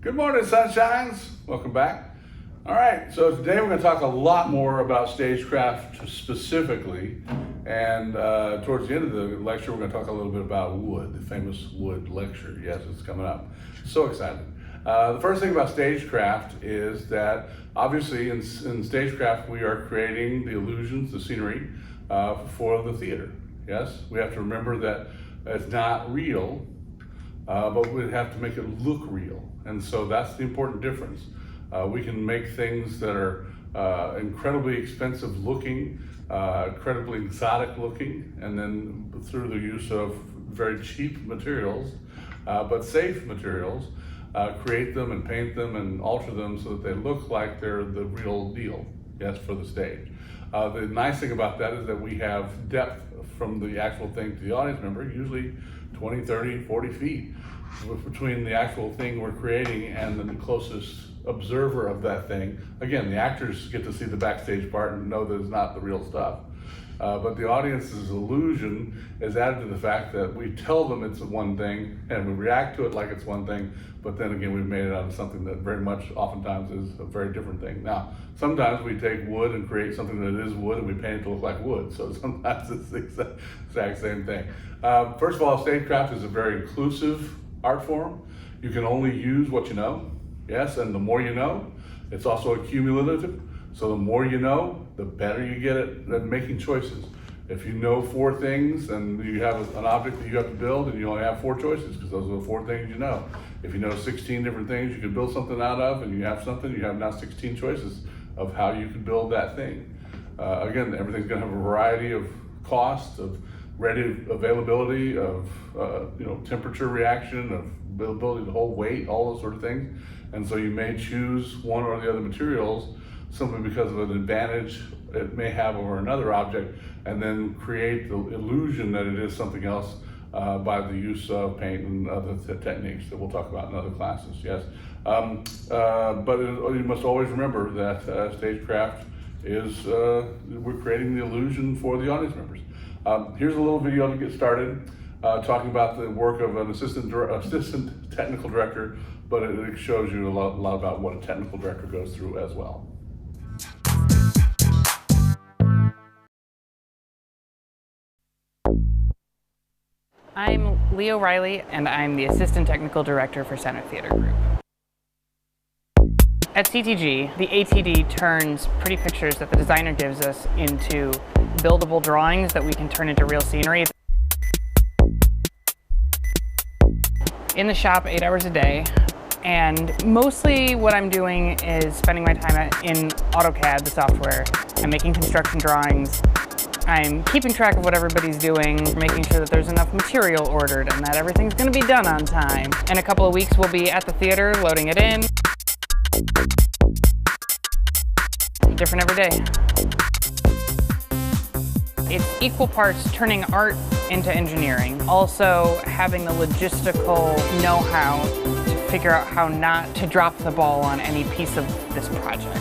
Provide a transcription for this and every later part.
Good morning, sunshines. Welcome back. All right, so today we're going to talk a lot more about stagecraft specifically, and towards the end of the lecture, we're going to talk a little bit about wood, the famous wood lecture. Yes, it's coming up. So excited. The first thing about stagecraft is that obviously in stagecraft we are creating the illusions, the scenery for the theater. Yes, we have to remember that it's not real, but we have to make it look real. And so that's the important difference. We can make things that are incredibly expensive looking, incredibly exotic looking, and then through the use of very cheap materials, but safe materials, create them and paint them and alter them so that they look like they're the real deal, yes, for the stage. The nice thing about that is that we have depth from the actual thing to the audience member, usually 20, 30, 40 feet between the actual thing we're creating and the closest observer of that thing. Again, the actors get to see the backstage part and know that it's not the real stuff. But the audience's illusion is added to the fact that we tell them it's one thing and we react to it like it's one thing, but then again, we've made it out of something that very much oftentimes is a very different thing. Now, sometimes we take wood and create something that is wood and we paint it to look like wood, so sometimes it's the exact same thing. First of all, stagecraft is a very inclusive art form. You can only use what you know, yes, and the more you know, it's also accumulative. So the more you know, the better you get at making choices. If you know 4 things and you have an object that you have to build and you only have 4 choices because those are the 4 things you know. If you know 16 different things you can build something out of and you have something, you have now 16 choices of how you can build that thing. Again, everything's gonna have a variety of costs, of ready availability, of temperature reaction, of ability to hold weight, all those sort of things. And so you may choose one or the other materials simply because of an advantage it may have over another object, and then create the illusion that it is something else by the use of paint and other techniques that we'll talk about in other classes, yes. But you must always remember that stagecraft is, we're creating the illusion for the audience members. Here's a little video to get started, talking about the work of an assistant technical director, but it shows you a lot about what a technical director goes through as well. I'm Leo Riley, and I'm the Assistant Technical Director for Center Theater Group. At CTG, the ATD turns pretty pictures that the designer gives us into buildable drawings that we can turn into real scenery. In the shop 8 hours a day, and mostly what I'm doing is spending my time in AutoCAD, the software. I'm making construction drawings. I'm keeping track of what everybody's doing, making sure that there's enough material ordered and that everything's going to be done on time. In a couple of weeks, we'll be at the theater loading it in. Different every day. It's equal parts turning art into engineering, also having the logistical know-how to figure out how not to drop the ball on any piece of this project.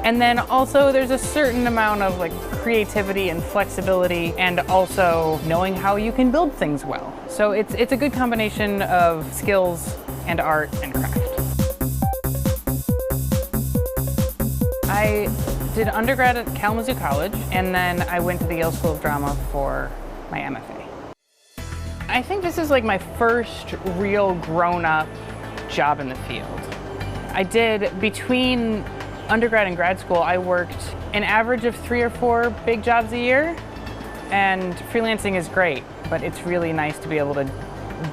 And then also there's a certain amount of creativity and flexibility, and also knowing how you can build things well. So it's a good combination of skills and art and craft. I did undergrad at Kalamazoo College, and then I went to the Yale School of Drama for my MFA. I think this is my first real grown-up job in the field. I did, between undergrad and grad school, I worked an average of 3 or 4 big jobs a year, and freelancing is great, but it's really nice to be able to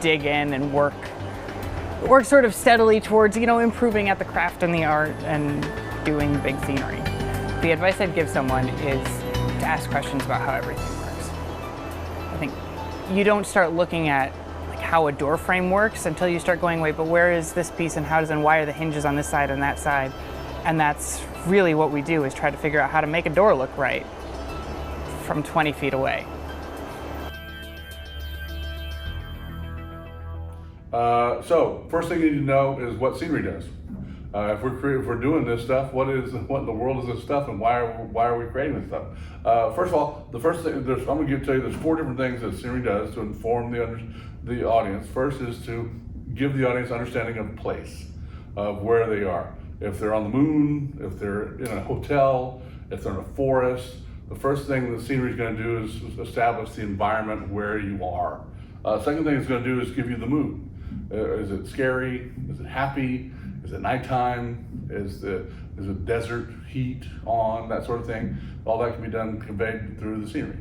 dig in and work sort of steadily towards, improving at the craft and the art and doing big scenery. The advice I'd give someone is to ask questions about how everything works. I think you don't start looking at how a door frame works until you start going, wait, but where is this piece and why are the hinges on this side and that side? And that's really what we do, is try to figure out how to make a door look right from 20 feet away. So first thing you need to know is what scenery does. If we're doing this stuff, what in the world is this stuff, and why are we creating this stuff? First of all, the first thing I'm going to tell you, there's 4 different things that scenery does to inform the audience. First is to give the audience understanding of place. of where they are. If they're on the moon, if they're in a hotel, if they're in a forest, the first thing the scenery is going to do is establish the environment where you are. Second thing it's going to do is give you the mood. Is it scary? Is it happy? Is it nighttime? Is it desert heat on, that sort of thing? All that can be done conveyed through the scenery.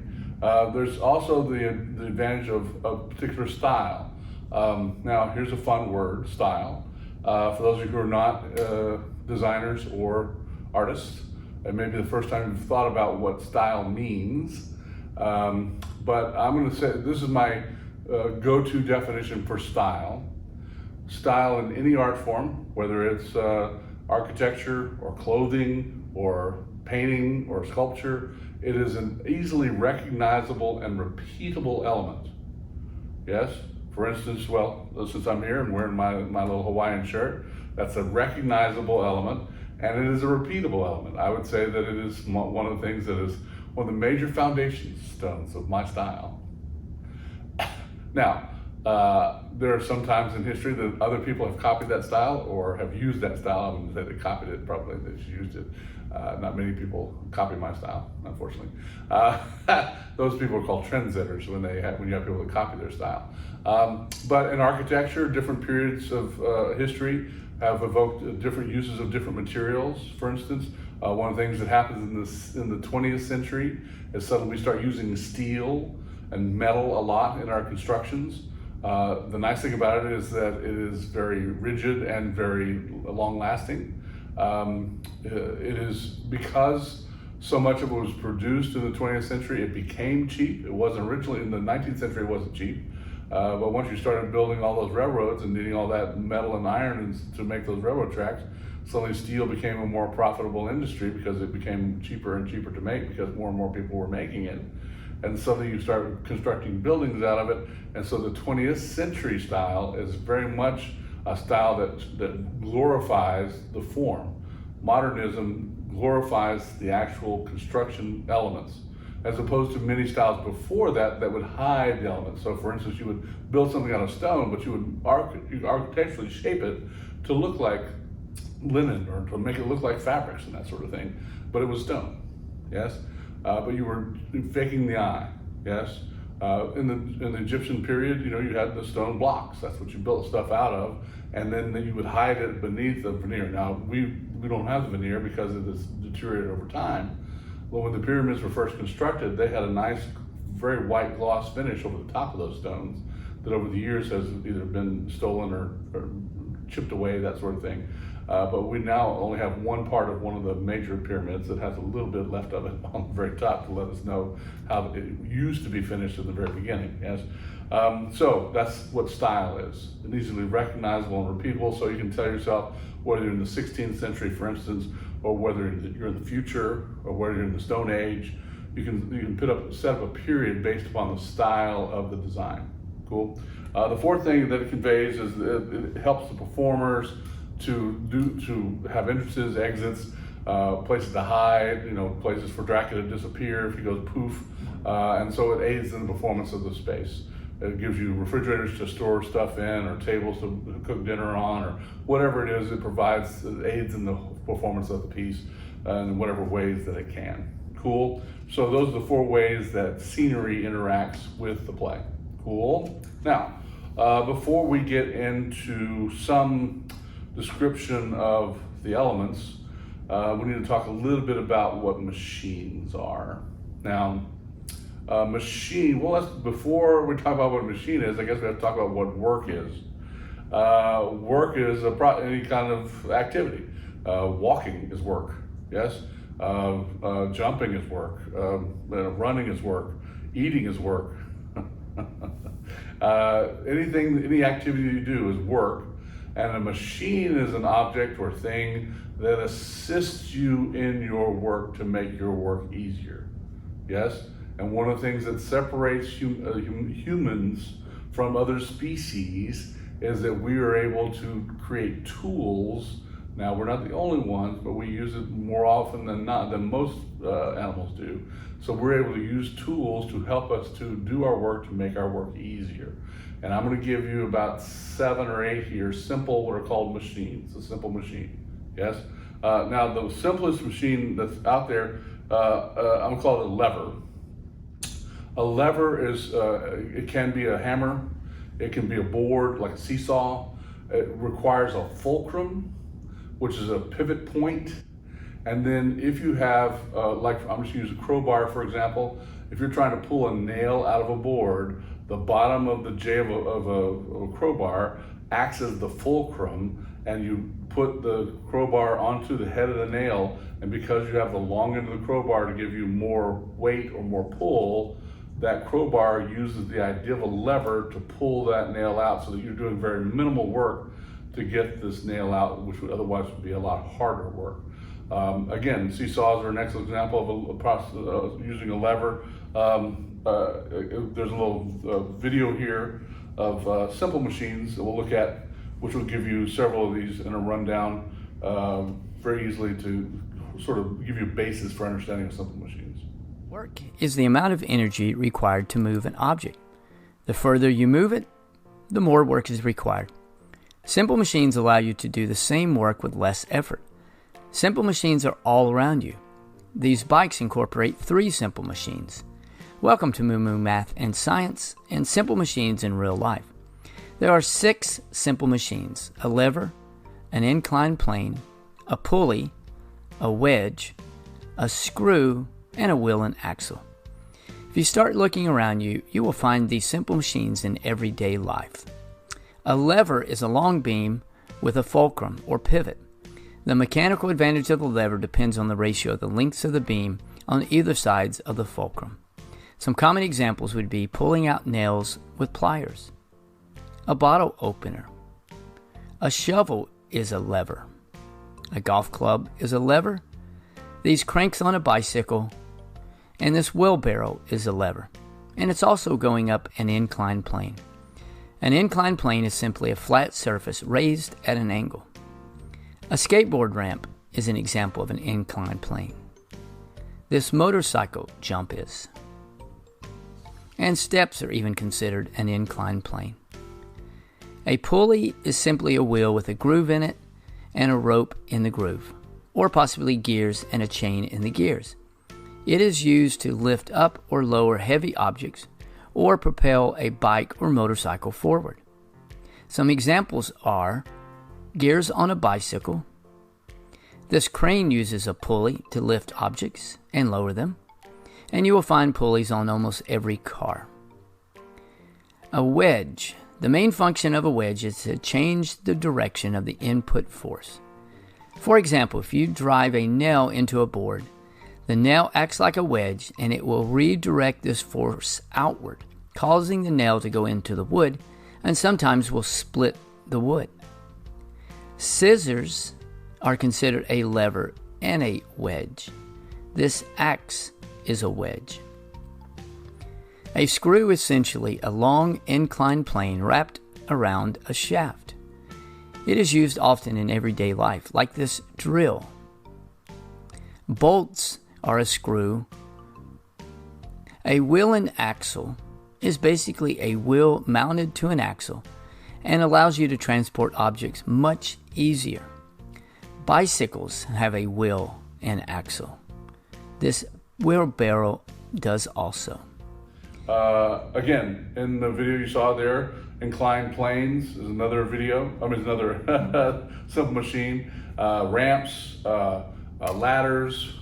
There's also the advantage of particular style. Now, here's a fun word, style. For those of you who are not designers or artists, it may be the first time you've thought about what style means, but I'm going to say this is my go-to definition for style. Style in any art form, whether it's architecture or clothing or painting or sculpture, it is an easily recognizable and repeatable element. Yes? For instance, well, since I'm here and wearing my little Hawaiian shirt, that's a recognizable element, and it is a repeatable element. I would say that it is one of the things that is one of the major foundation stones of my style. Now, there are some times in history that other people have copied that style or have used that style. I wouldn't say they copied it, probably they just used it. Not many people copy my style, unfortunately. Those people are called trendsetters when you have people that copy their style. But in architecture, different periods of history have evoked different uses of different materials. For instance, one of the things that happens in the 20th century is suddenly we start using steel and metal a lot in our constructions. The nice thing about it is that it is very rigid and very long-lasting. It is because so much of it was produced in the 20th century, it became cheap. It wasn't originally, in the 19th century, it wasn't cheap. But once you started building all those railroads and needing all that metal and iron to make those railroad tracks, suddenly steel became a more profitable industry because it became cheaper and cheaper to make because more and more people were making it. And suddenly you start constructing buildings out of it. And so the 20th century style is very much a style that glorifies the form. Modernism glorifies the actual construction elements, as opposed to many styles before that would hide the elements. So for instance, you would build something out of stone, but you would architecturally shape it to look like linen or to make it look like fabrics and that sort of thing, but it was stone, yes? But you were faking the eye, yes? In the Egyptian period, you had the stone blocks. That's what you built stuff out of, and then you would hide it beneath the veneer. Now, we don't have the veneer because it has deteriorated over time. Well, when the pyramids were first constructed, they had a nice, very white gloss finish over the top of those stones that over the years has either been stolen or chipped away, that sort of thing. But we now only have one part of one of the major pyramids that has a little bit left of it on the very top to let us know how it used to be finished in the very beginning, yes? So that's what style is. It's easily recognizable and repeatable, so you can tell yourself whether you're in the 16th century, for instance, or whether you're in the future, or whether you're in the Stone Age. You can set up a period based upon the style of the design. Cool. The fourth thing that it conveys is that it helps the performers to have entrances, exits, places to hide, places for Dracula to disappear if he goes poof, and so it aids in the performance of the space. It gives you refrigerators to store stuff in, or tables to cook dinner on, or whatever it is. It provides aids in the performance of the piece in whatever ways that it can. Cool. So those are the 4 ways that scenery interacts with the play. Cool. Now, before we get into some description of the elements, we need to talk a little bit about what machines are. Now, before we talk about what a machine is, I guess we have to talk about what work is. Work is any kind of activity. Walking is work, yes? Jumping is work. Running is work. Eating is work. Any activity you do is work. And a machine is an object or thing that assists you in your work to make your work easier. Yes? And one of the things that separates humans from other species is that we are able to create tools Now, we're not the only ones, but we use it more often than not, than most animals do. So we're able to use tools to help us to do our work, to make our work easier. And I'm going to give you about 7 or 8 here, simple, what are called machines, a simple machine, yes? Now, the simplest machine that's out there, I'm going to call it a lever. A lever is, it can be a hammer, it can be a board, like a seesaw. It requires a fulcrum, which is a pivot point. And then if you have, like I'm just gonna use a crowbar for example, if you're trying to pull a nail out of a board, the bottom of the J of a crowbar acts as the fulcrum, and you put the crowbar onto the head of the nail, and because you have the long end of the crowbar to give you more weight or more pull, that crowbar uses the idea of a lever to pull that nail out so that you're doing very minimal work to get this nail out, which would otherwise be a lot harder work. Again, seesaws are an excellent example of a process using a lever. There's a little video here of simple machines that we'll look at, which will give you several of these in a rundown very easily to sort of give you a basis for understanding of simple machines. Work is the amount of energy required to move an object. The further you move it, the more work is required. Simple machines allow you to do the same work with less effort. Simple machines are all around you. These bikes incorporate 3 simple machines. Welcome to MooMooMath and Science and Simple Machines in Real Life. There are 6 simple machines: a lever, an inclined plane, a pulley, a wedge, a screw, and a wheel and axle. If you start looking around you, you will find these simple machines in everyday life. A lever is a long beam with a fulcrum or pivot. The mechanical advantage of the lever depends on the ratio of the lengths of the beam on either sides of the fulcrum. Some common examples would be pulling out nails with pliers, a bottle opener. A shovel is a lever. A golf club is a lever. These cranks on a bicycle, and this wheelbarrow is a lever. And it's also going up an inclined plane. An inclined plane is simply a flat surface raised at an angle. A skateboard ramp is an example of an inclined plane. This motorcycle jump is. And steps are even considered an inclined plane. A pulley is simply a wheel with a groove in it and a rope in the groove, or possibly gears and a chain in the gears. It is used to lift up or lower heavy objects or propel a bike or motorcycle forward. Some examples are gears on a bicycle. This crane uses a pulley to lift objects and lower them, and you will find pulleys on almost every car. A wedge. The main function of a wedge is to change the direction of the input force. For example, if you drive a nail into a board, the nail acts like a wedge and it will redirect this force outward, causing the nail to go into the wood and sometimes will split the wood. Scissors are considered a lever and a wedge. This axe is a wedge. A screw is essentially a long inclined plane wrapped around a shaft. It is used often in everyday life, like this drill. Bolts are a screw. A wheel and axle is basically a wheel mounted to an axle and allows you to transport objects much easier. Bicycles have a wheel and axle. This wheelbarrow does also. Again, in the video you saw there, inclined planes is another another simple machine. Ramps, ladders,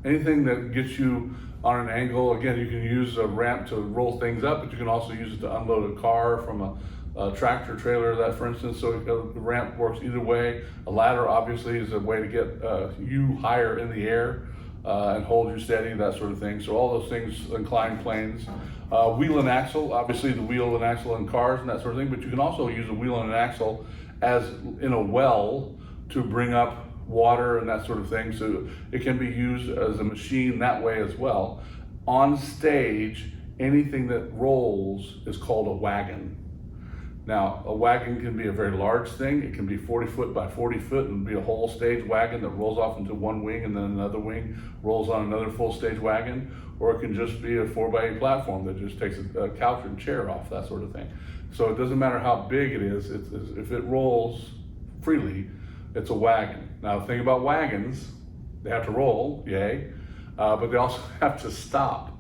anything that gets you on an angle. Again, you can use a ramp to roll things up, but you can also use it to unload a car from a tractor trailer, that for instance. So the ramp works either way. A ladder obviously is a way to get you higher in the air and hold you steady, that sort of thing. So all those things, inclined planes. Wheel and axle, obviously the wheel and axle in cars and that sort of thing, but you can also use a wheel and an axle as in a well to bring up water and that sort of thing. So it can be used as a machine that way as well. On stage, anything that rolls is called a wagon. Now, a wagon can be a very large thing. It can be 40 foot by 40 foot and be a whole stage wagon that rolls off into one wing and then another wing rolls on another full stage wagon. Or it can just be a 4x8 platform that just takes a couch and chair off, that sort of thing. So it doesn't matter how big it is, if it rolls freely, it's a wagon. Now the thing about wagons, they have to roll, yay, but they also have to stop.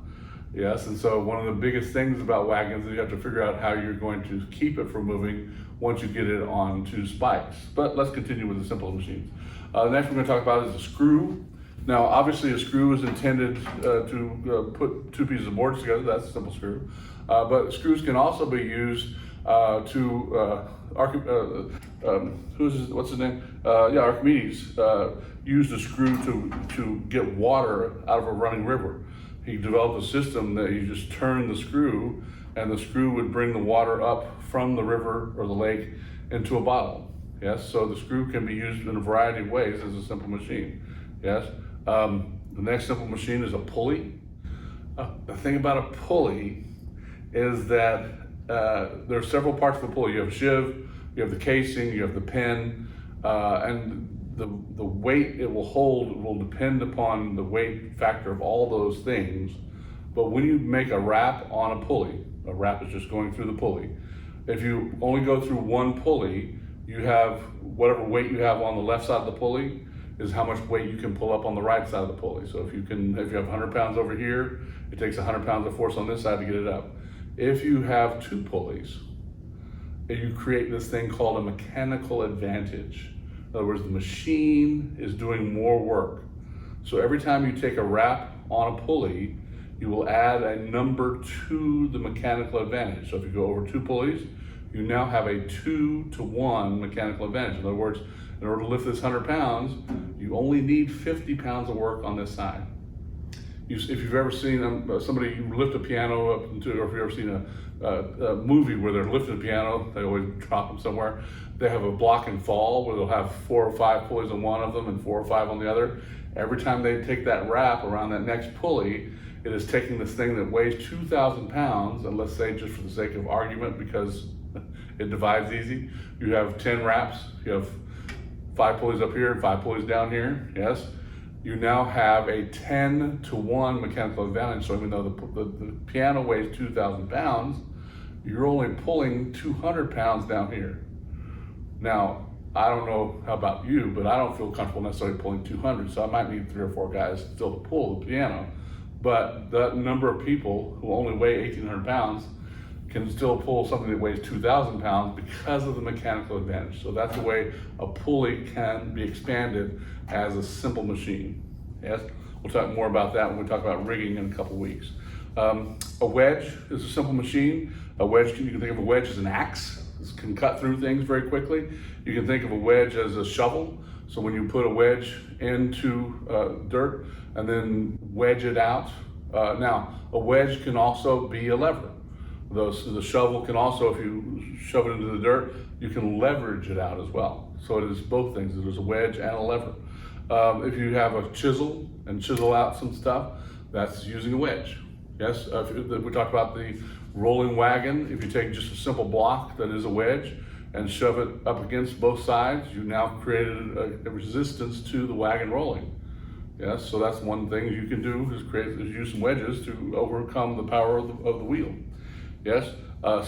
Yes, and so one of the biggest things about wagons is you have to figure out how you're going to keep it from moving once you get it onto spikes. But let's continue with the simple machines. Next we're going to talk about is a screw. Now obviously a screw is intended to put two pieces of board together, that's a simple screw. But screws can also be used what's his name? Archimedes used a screw to get water out of a running river. He developed a system that you just turn the screw and the screw would bring the water up from the river or the lake into a bottle. Yes, so the screw can be used in a variety of ways as a simple machine. Yes, the next simple machine is a pulley. The thing about a pulley is that there are several parts of the pulley. You have a sheave, you have the casing, you have the pin, and the weight it will hold will depend upon the weight factor of all those things. But when you make a wrap on a pulley, a wrap is just going through the pulley. If you only go through one pulley, you have whatever weight you have on the left side of the pulley is how much weight you can pull up on the right side of the pulley. So if you have 100 pounds over here, it takes 100 pounds of force on this side to get it up. If you have two pulleys, you create this thing called a mechanical advantage. In other words, the machine is doing more work. So every time you take a wrap on a pulley, you will add a number to the mechanical advantage. So if you go over two pulleys, you now have a 2-to-1 mechanical advantage. In other words, in order to lift this 100 pounds, you only need 50 pounds of work on this side. If you've ever seen somebody lift a piano up into, or if you've ever seen a movie where they're lifting a piano, they always drop them somewhere. They have a block and fall where they'll have 4 or 5 pulleys on one of them and 4 or 5 on the other. Every time they take that wrap around that next pulley, it is taking this thing that weighs 2,000 pounds, and let's say just for the sake of argument, because it divides easy, you have 10 wraps, you have 5 pulleys up here and 5 pulleys down here, yes? You now have a 10-to-1 mechanical advantage. So even though the piano weighs 2,000 pounds, you're only pulling 200 pounds down here. Now, I don't know how about you, but I don't feel comfortable necessarily pulling 200, so I might need 3 or 4 guys still to pull the piano. But the number of people who only weigh 1,800 pounds can still pull something that weighs 2,000 pounds because of the mechanical advantage. So that's the way a pulley can be expanded as a simple machine. Yes, we'll talk more about that when we talk about rigging in a couple weeks. A wedge is a simple machine. A wedge, you can think of a wedge as an axe. This can cut through things very quickly. You can think of a wedge as a shovel. So when you put a wedge into dirt and then wedge it out. Now, a wedge can also be a lever. The shovel can also, if you shove it into the dirt, you can leverage it out as well. So it is both things. There's a wedge and a lever. If you have a chisel and chisel out some stuff, that's using a wedge. Yes, we talked about the rolling wagon. If you take just a simple block that is a wedge and shove it up against both sides, you now created a resistance to the wagon rolling. Yes, so that's one thing you can do is use some wedges to overcome the power of the wheel. Yes,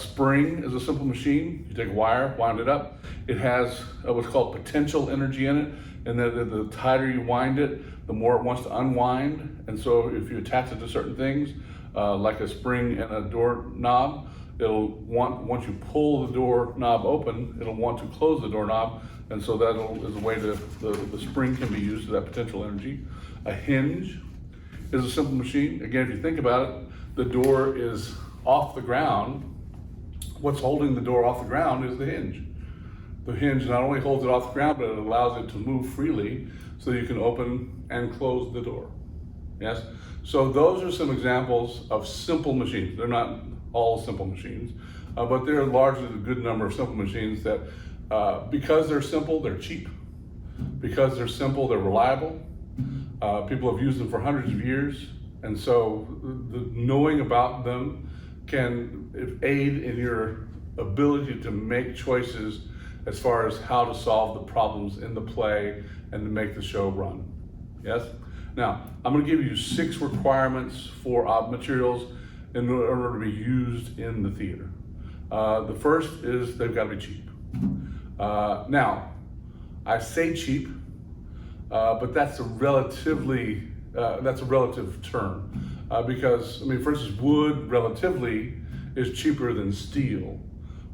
spring is a simple machine. You take a wire, wind it up. It has what's called potential energy in it, and the tighter you wind it, the more it wants to unwind. And so if you attach it to certain things, like a spring and a door knob, once you pull the door knob open, it'll want to close the doorknob, and so that is a way that the spring can be used to that potential energy. A hinge is a simple machine. Again, if you think about it, the door is off the ground. What's holding the door off the ground is the hinge. The hinge not only holds it off the ground, but it allows it to move freely so you can open and close the door. Yes? So those are some examples of simple machines. They're not all simple machines, but they're largely a good number of simple machines that, because they're simple, they're cheap. Because they're simple, they're reliable. People have used them for hundreds of years, and so the knowing about them can aid in your ability to make choices as far as how to solve the problems in the play and to make the show run. Yes? Now, I'm going to give you 6 requirements for materials in order to be used in the theater. The first is they've got to be cheap. Now, I say cheap, but that's a relative term because, I mean, for instance, wood relatively is cheaper than steel.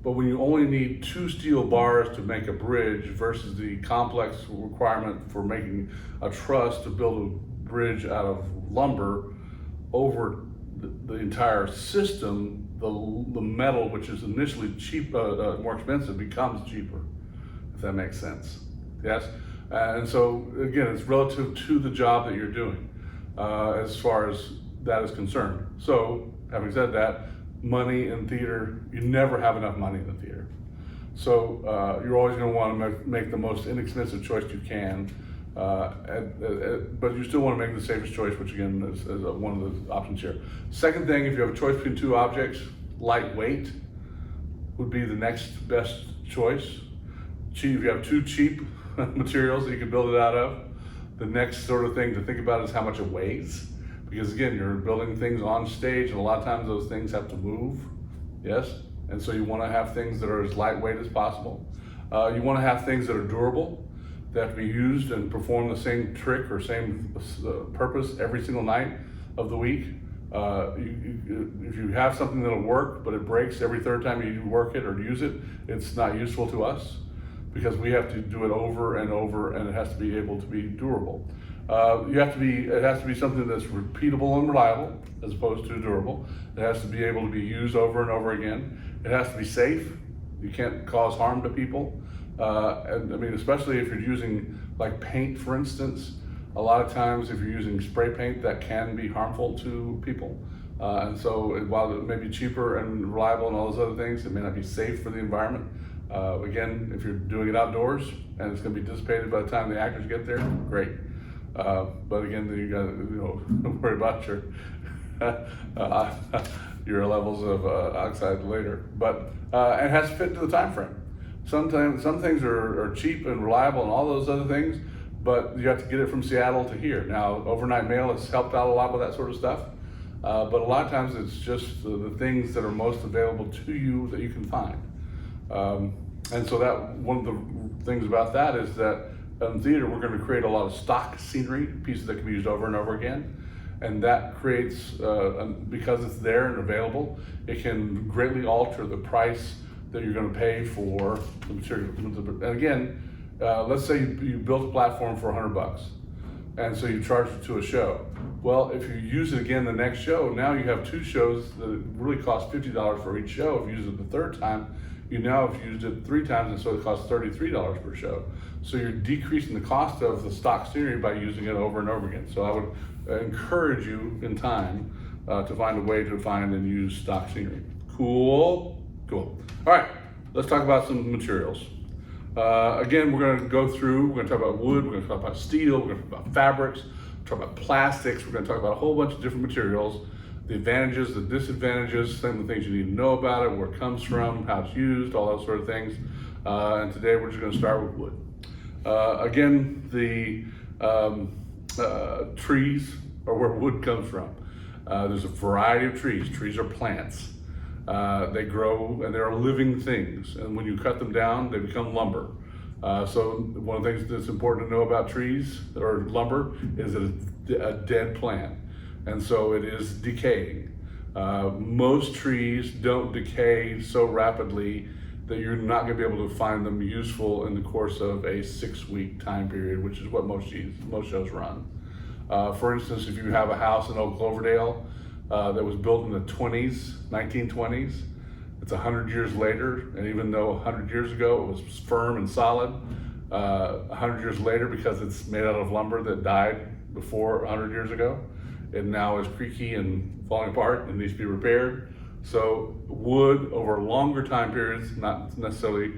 But when you only need 2 steel bars to make a bridge versus the complex requirement for making a truss to build a bridge out of lumber over the entire system, the metal, which is initially cheap, more expensive, becomes cheaper, if that makes sense. Yes? And so, again, it's relative to the job that you're doing as far as that is concerned. So, having said that, money in theater, you never have enough money in the theater. So you're always going to want to make the most inexpensive choice you can, but you still want to make the safest choice, which again is one of the options here. Second thing, if you have a choice between 2 objects, lightweight would be the next best choice. Cheap, if you have 2 cheap materials that you can build it out of, the next sort of thing to think about is how much it weighs. Because again, you're building things on stage and a lot of times those things have to move, yes? And so you want to have things that are as lightweight as possible. You want to have things that are durable, that have to be used and perform the same trick or same purpose every single night of the week. If you have something that'll work, but it breaks every 3rd time you work it or use it, it's not useful to us because we have to do it over and over and it has to be able to be durable. It has to be something that's repeatable and reliable as opposed to durable. It has to be able to be used over and over again. It has to be safe. You can't cause harm to people. And I mean, especially if you're using like paint, for instance, a lot of times if you're using spray paint, that can be harmful to people. And so while it may be cheaper and reliable and all those other things, it may not be safe for the environment. Again, if you're doing it outdoors and it's going to be dissipated by the time the actors get there, great. But again, you got to worry about your levels of oxide later. But it has to fit into the time frame. Sometimes some things are cheap and reliable and all those other things, but you have to get it from Seattle to here. Now, overnight mail has helped out a lot with that sort of stuff. But a lot of times it's just the things that are most available to you that you can find. And so that one of the things about that is that in theater, we're going to create a lot of stock scenery, pieces that can be used over and over again. And that creates, because it's there and available, it can greatly alter the price that you're going to pay for the material. And again, let's say you built a platform for $100, and so you charge it to a show. Well, if you use it again the next show, now you have 2 shows that really cost $50 for each show. If you use it the 3rd time, you now have used it 3 times, and so it costs $33 per show. So you're decreasing the cost of the stock scenery by using it over and over again. So I would encourage you in time to find a way to find and use stock scenery. Cool? Cool. All right, let's talk about some materials. Again, we're going to go through, we're going to talk about wood, we're going to talk about steel, we're going to talk about fabrics, talk about plastics, we're going to talk about a whole bunch of different materials, the advantages, the disadvantages, some of the things you need to know about it, where it comes from, how it's used, all those sort of things. And today we're just going to start with wood. Again, the trees are where wood comes from. There's a variety of trees. Trees are plants. They grow and they're living things. And when you cut them down, they become lumber. So one of the things that's important to know about trees or lumber is that it's a dead plant. And so it is decaying. Most trees don't decay so rapidly that you're not going to be able to find them useful in the course of a 6-week time period, which is what most shows run. For instance, if you have a house in Old Cloverdale that was built in the 1920s, it's 100 years later, and even though 100 years ago it was firm and solid, 100 years later, because it's made out of lumber that died before 100 years ago, it now is creaky and falling apart and needs to be repaired. So wood over longer time periods, not necessarily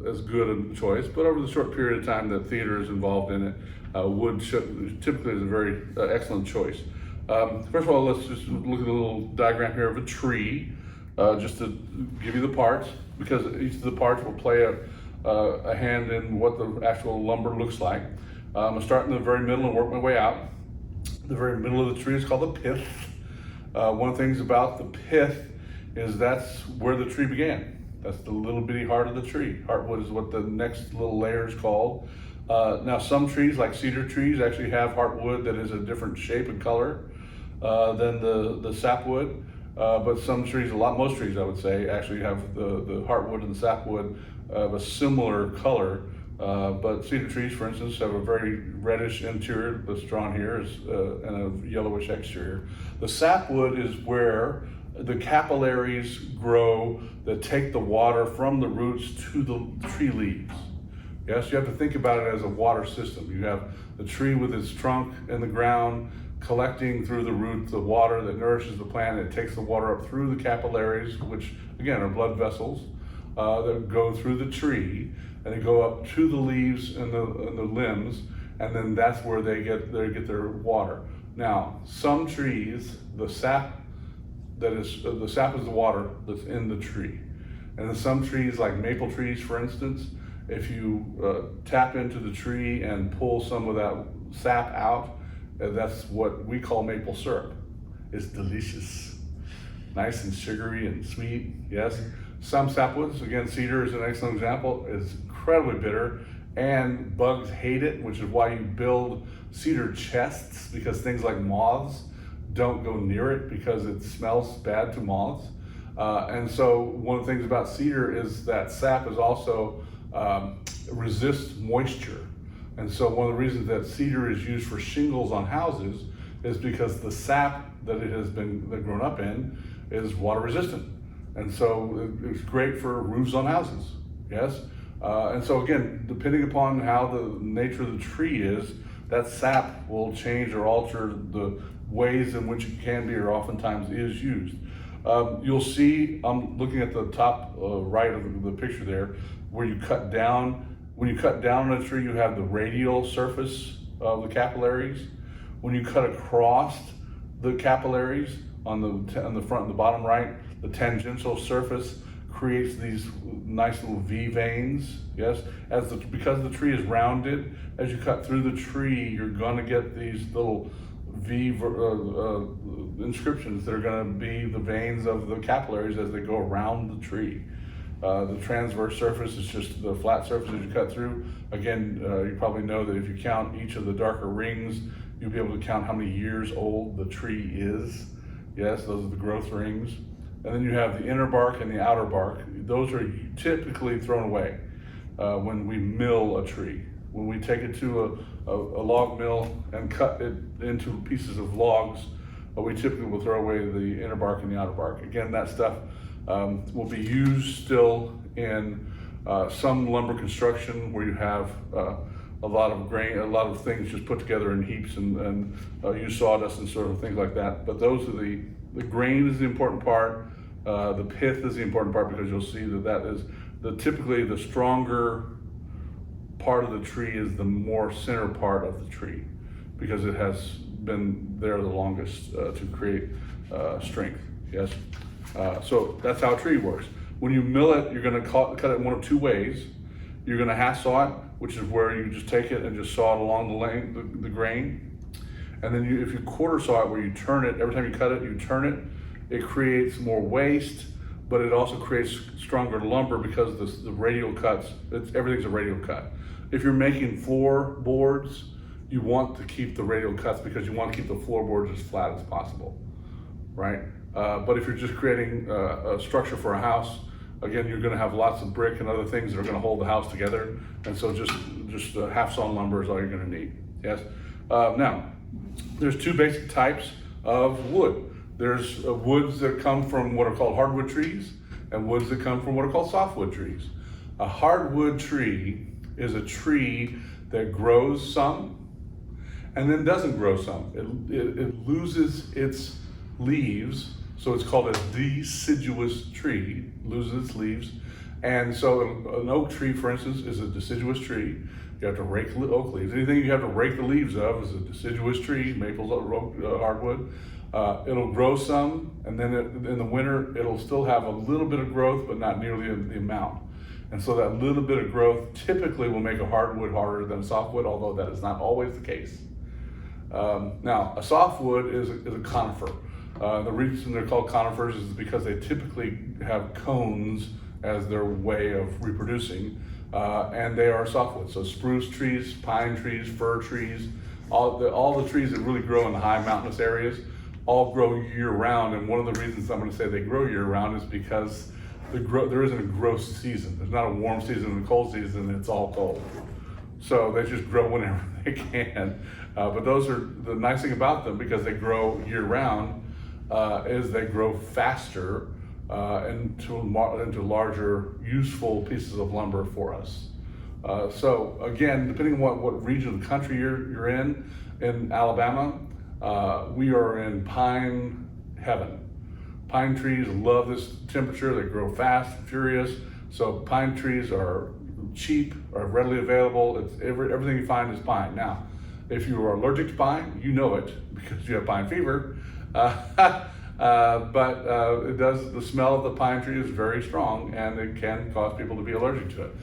as good a choice, but over the short period of time that theater is involved in it, wood typically is a very excellent choice. First of all, let's just look at a little diagram here of a tree. just to give you the parts, because each of the parts will play a hand in what the actual lumber looks like. I'm gonna start in the very middle and work my way out. The very middle of the tree is called the pith. One of the things about the pith is that's where the tree began. That's the little bitty heart of the tree. Heartwood is what the next little layer is called. Now some trees, like cedar trees, actually have heartwood that is a different shape and color than the sapwood. But some trees, most trees I would say, actually have the heartwood and the sapwood of a similar color. But cedar trees, for instance, have a very reddish interior that's drawn here and a yellowish exterior. The sapwood is where the capillaries grow that take the water from the roots to the tree leaves. Yes, you have to think about it as a water system. You have the tree with its trunk in the ground, collecting through the roots the water that nourishes the plant. It takes the water up through the capillaries, which again are blood vessels that go through the tree, and they go up to the leaves and the limbs, and then that's where they get their water. Now, some trees, the sap is the water that's in the tree, and then some trees, like maple trees, for instance, if you tap into the tree and pull some of that sap out, that's what we call maple syrup. It's delicious, nice and sugary and sweet. Yes. Some sapwoods, again, cedar is an excellent example, is incredibly bitter, and bugs hate it, which is why you build cedar chests, because things like moths don't go near it because it smells bad to moths. And so one of the things about cedar is that sap is also resists moisture. And so one of the reasons that cedar is used for shingles on houses is because the sap that it has been grown up in is water resistant. And so it's great for roofs on houses, yes? And so again, depending upon how the nature of the tree is, that sap will change or alter the ways in which it can be or oftentimes is used. You'll see, I'm looking at the top right of the picture there, where you cut down. When you cut down on a tree, you have the radial surface of the capillaries. When you cut across the capillaries on the front and the bottom right, the tangential surface creates these nice little V veins. Yes, because the tree is rounded, as you cut through the tree, you're going to get these little V inscriptions that are going to be the veins of the capillaries as they go around the tree. The transverse surface is just the flat surface as you cut through. Again, you probably know that if you count each of the darker rings, you'll be able to count how many years old the tree is. Yes, those are the growth rings. And then you have the inner bark and the outer bark. Those are typically thrown away when we mill a tree. When we take it to a log mill and cut it into pieces of logs, we typically will throw away the inner bark and the outer bark. Again, that stuff will be used still in some lumber construction where you have a lot of grain, a lot of things just put together in heaps and use sawdust and sort of things like that. But those are the grain is the important part. The pith is the important part, because you'll see that is typically the stronger part of the tree is the more center part of the tree, because it has been there the longest to create strength. Yes. So that's how a tree works. When you mill it, you're going to cut it one of two ways. You're going to half saw it, which is where you just take it and just saw it along the length, the grain. And then if you quarter saw it, where you turn it, every time you cut it, you turn it, it creates more waste, but it also creates stronger lumber because the radial cuts, everything's a radial cut. If you're making floorboards, you want to keep the radial cuts because you want to keep the floorboards as flat as possible, right? But if you're just creating a structure for a house, again, you're going to have lots of brick and other things that are going to hold the house together, and so just half sawn lumber is all you're going to need. Yes. Now, there's two basic types of wood. There's woods that come from what are called hardwood trees, and woods that come from what are called softwood trees. A hardwood tree is a tree that grows some and then doesn't grow some. It loses its leaves, so it's called a deciduous tree, loses its leaves. And so an oak tree, for instance, is a deciduous tree. You have to rake oak leaves. Anything you have to rake the leaves of is a deciduous tree. Maple's hardwood. It'll grow some, and then in the winter, it'll still have a little bit of growth, but not nearly the amount. And so that little bit of growth typically will make a hardwood harder than a softwood, although that is not always the case. Now, a softwood is a conifer. The reason they're called conifers is because they typically have cones as their way of reproducing, and they are softwood. So spruce trees, pine trees, fir trees, all the trees that really grow in the high mountainous areas all grow year round. And one of the reasons I'm going to say they grow year round is because there isn't a growth season. There's not a warm season and a cold season, it's all cold. So they just grow whenever they can. But those are the nice thing about them, because they grow year round, is they grow faster into larger, useful pieces of lumber for us. So again, depending on what region of the country you're in Alabama, we are in pine heaven. Pine trees love this temperature. They grow fast and furious. So pine trees are cheap, are readily available. Everything you find is pine. Now, if you are allergic to pine, you know it because you have pine fever. But the smell of the pine tree is very strong, and it can cause people to be allergic to it.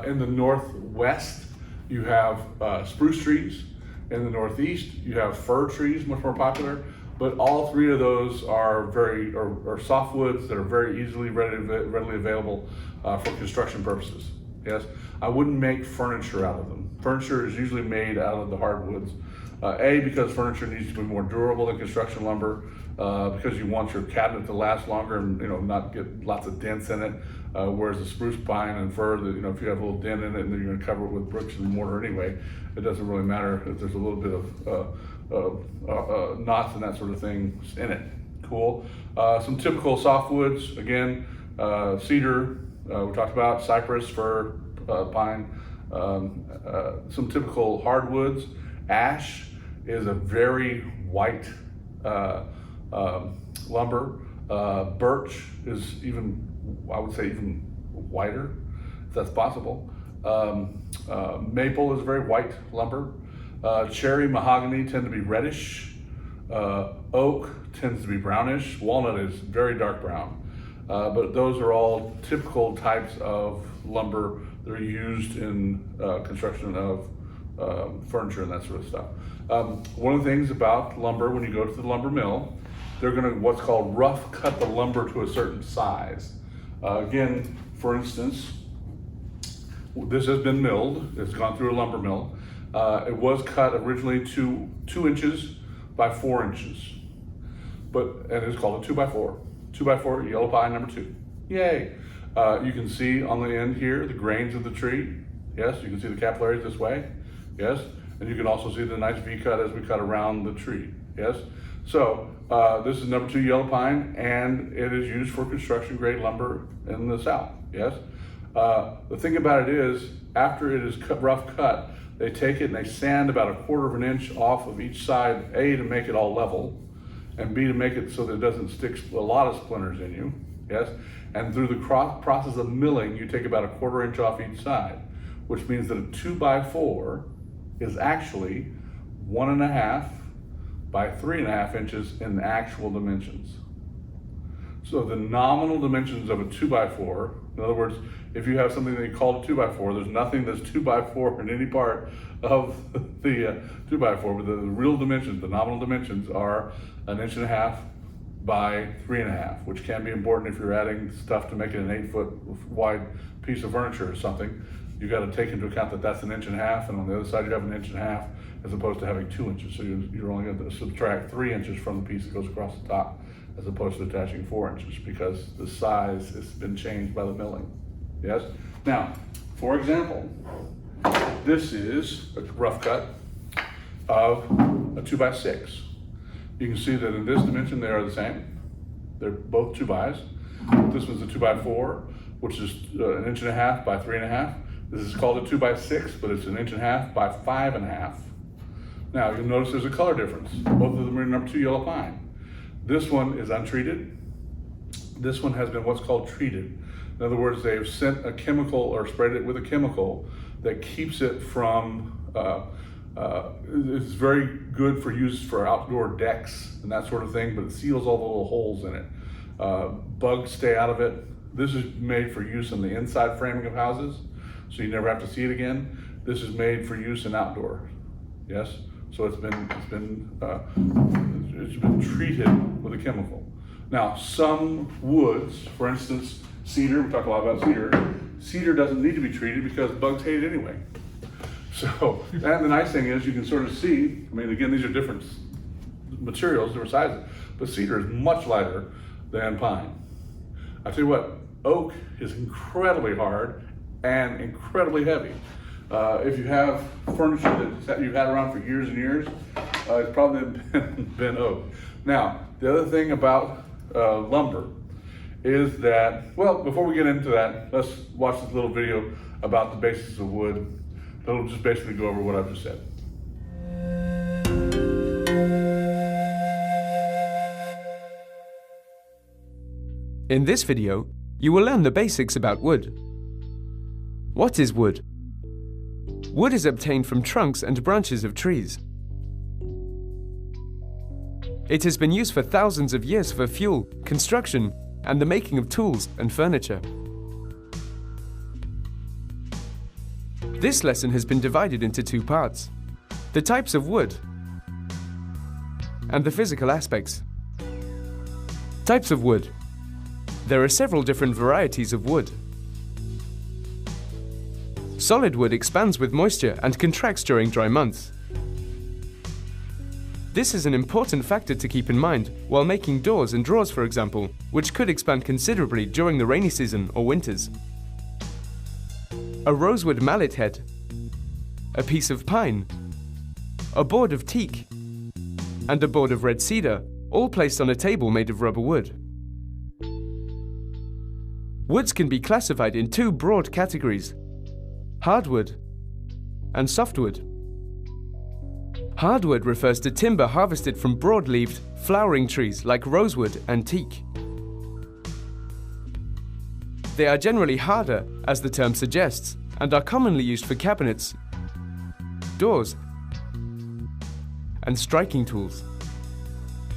In the Northwest, you have spruce trees. In the Northeast, you have fir trees, much more popular. But all three of those are softwoods that are very easily readily available for construction purposes. Yes, I wouldn't make furniture out of them. Furniture is usually made out of the hardwoods. Because furniture needs to be more durable than construction lumber, because you want your cabinet to last longer and not get lots of dents in it. Whereas the spruce, pine, and fir, if you have a little dent in it and then you're going to cover it with bricks and mortar anyway, it doesn't really matter if there's a little bit of knots and that sort of thing in it. Cool. Some typical softwoods, again, cedar, we talked about, cypress, fir, pine. Some typical hardwoods. Ash is a very white lumber. Birch is I would say even whiter, if that's possible. Maple is very white lumber. Cherry, mahogany tend to be reddish. Oak tends to be brownish. Walnut is very dark brown. But those are all typical types of lumber that are used in construction of furniture and that sort of stuff. One of the things about lumber, when you go to the lumber mill, they're going to what's called rough cut the lumber to a certain size. Again, for instance, this has been milled. It's gone through a lumber mill. It was cut originally 2 inches by 4 inches, and it's called a 2x4. 2x4 yellow pine number 2. Yay! You can see on the end here the grains of the tree. Yes, you can see the capillaries this way. Yes, and you can also see the nice V cut as we cut around the tree. Yes, so this is number 2 yellow pine, and it is used for construction grade lumber in the South. Yes, the thing about it is, after it is rough cut, they take it and they sand about 1/4 of an inch off of each side, A, to make it all level, and B, to make it so that it doesn't stick a lot of splinters in you. Yes, and through the process of milling, you take about 1/4 inch off each side, which means that a 2x4 is actually 1.5 by 3.5 inches in actual dimensions. So the nominal dimensions of a 2x4, in other words, if you have something that you call a 2x4, there's nothing that's 2x4 in any part of the 2x4, but the real dimensions, the nominal dimensions, are 1.5 inches by 3.5, which can be important if you're adding stuff to make it an 8-foot wide piece of furniture or something. You got to take into account that that's 1.5 inches, and on the other side you have 1.5 inches, as opposed to having 2 inches. So you're only going to subtract 3 inches from the piece that goes across the top, as opposed to attaching 4 inches, because the size has been changed by the milling. Yes? Now, for example, this is a rough cut of a 2x6. You can see that in this dimension they are the same. They're both 2x. This one's a 2x4, which is 1.5 inches by 3.5. This is called a 2x6, but it's 1.5 inches by 5.5. Now you'll notice there's a color difference. Both of them are number 2 yellow pine. This one is untreated. This one has been what's called treated. In other words, they've sent a chemical or sprayed it with a chemical that keeps it from It's very good for use for outdoor decks and that sort of thing, but it seals all the little holes in it. Bugs stay out of it. This is made for use in the inside framing of houses, so you never have to see it again. This is made for use in outdoor. Yes, so it's been treated with a chemical. Now, some woods, for instance, cedar. We talk a lot about cedar. Cedar doesn't need to be treated because bugs hate it anyway. So, and the nice thing is you can sort of see, I mean, again, these are different materials, different sizes, but cedar is much lighter than pine. I tell you what, oak is incredibly hard and incredibly heavy. If you have furniture that you've had around for years and years, it's probably been oak. Now, the other thing about lumber is that, well, before we get into that, let's watch this little video about the basics of wood. It'll just basically go over what I've just said. In this video, you will learn the basics about wood. What is wood? Wood is obtained from trunks and branches of trees. It has been used for thousands of years for fuel, construction, and the making of tools and furniture. This lesson has been divided into two parts: the types of wood and the physical aspects. Types of wood. There are several different varieties of wood. Solid wood expands with moisture and contracts during dry months. This is an important factor to keep in mind while making doors and drawers, for example, which could expand considerably during the rainy season or winters. A rosewood mallet head, a piece of pine, a board of teak, and a board of red cedar, all placed on a table made of rubber wood. Woods can be classified in two broad categories: hardwood and softwood. Hardwood refers to timber harvested from broad-leaved, flowering trees like rosewood and teak. They are generally harder, as the term suggests, and are commonly used for cabinets, doors, and striking tools.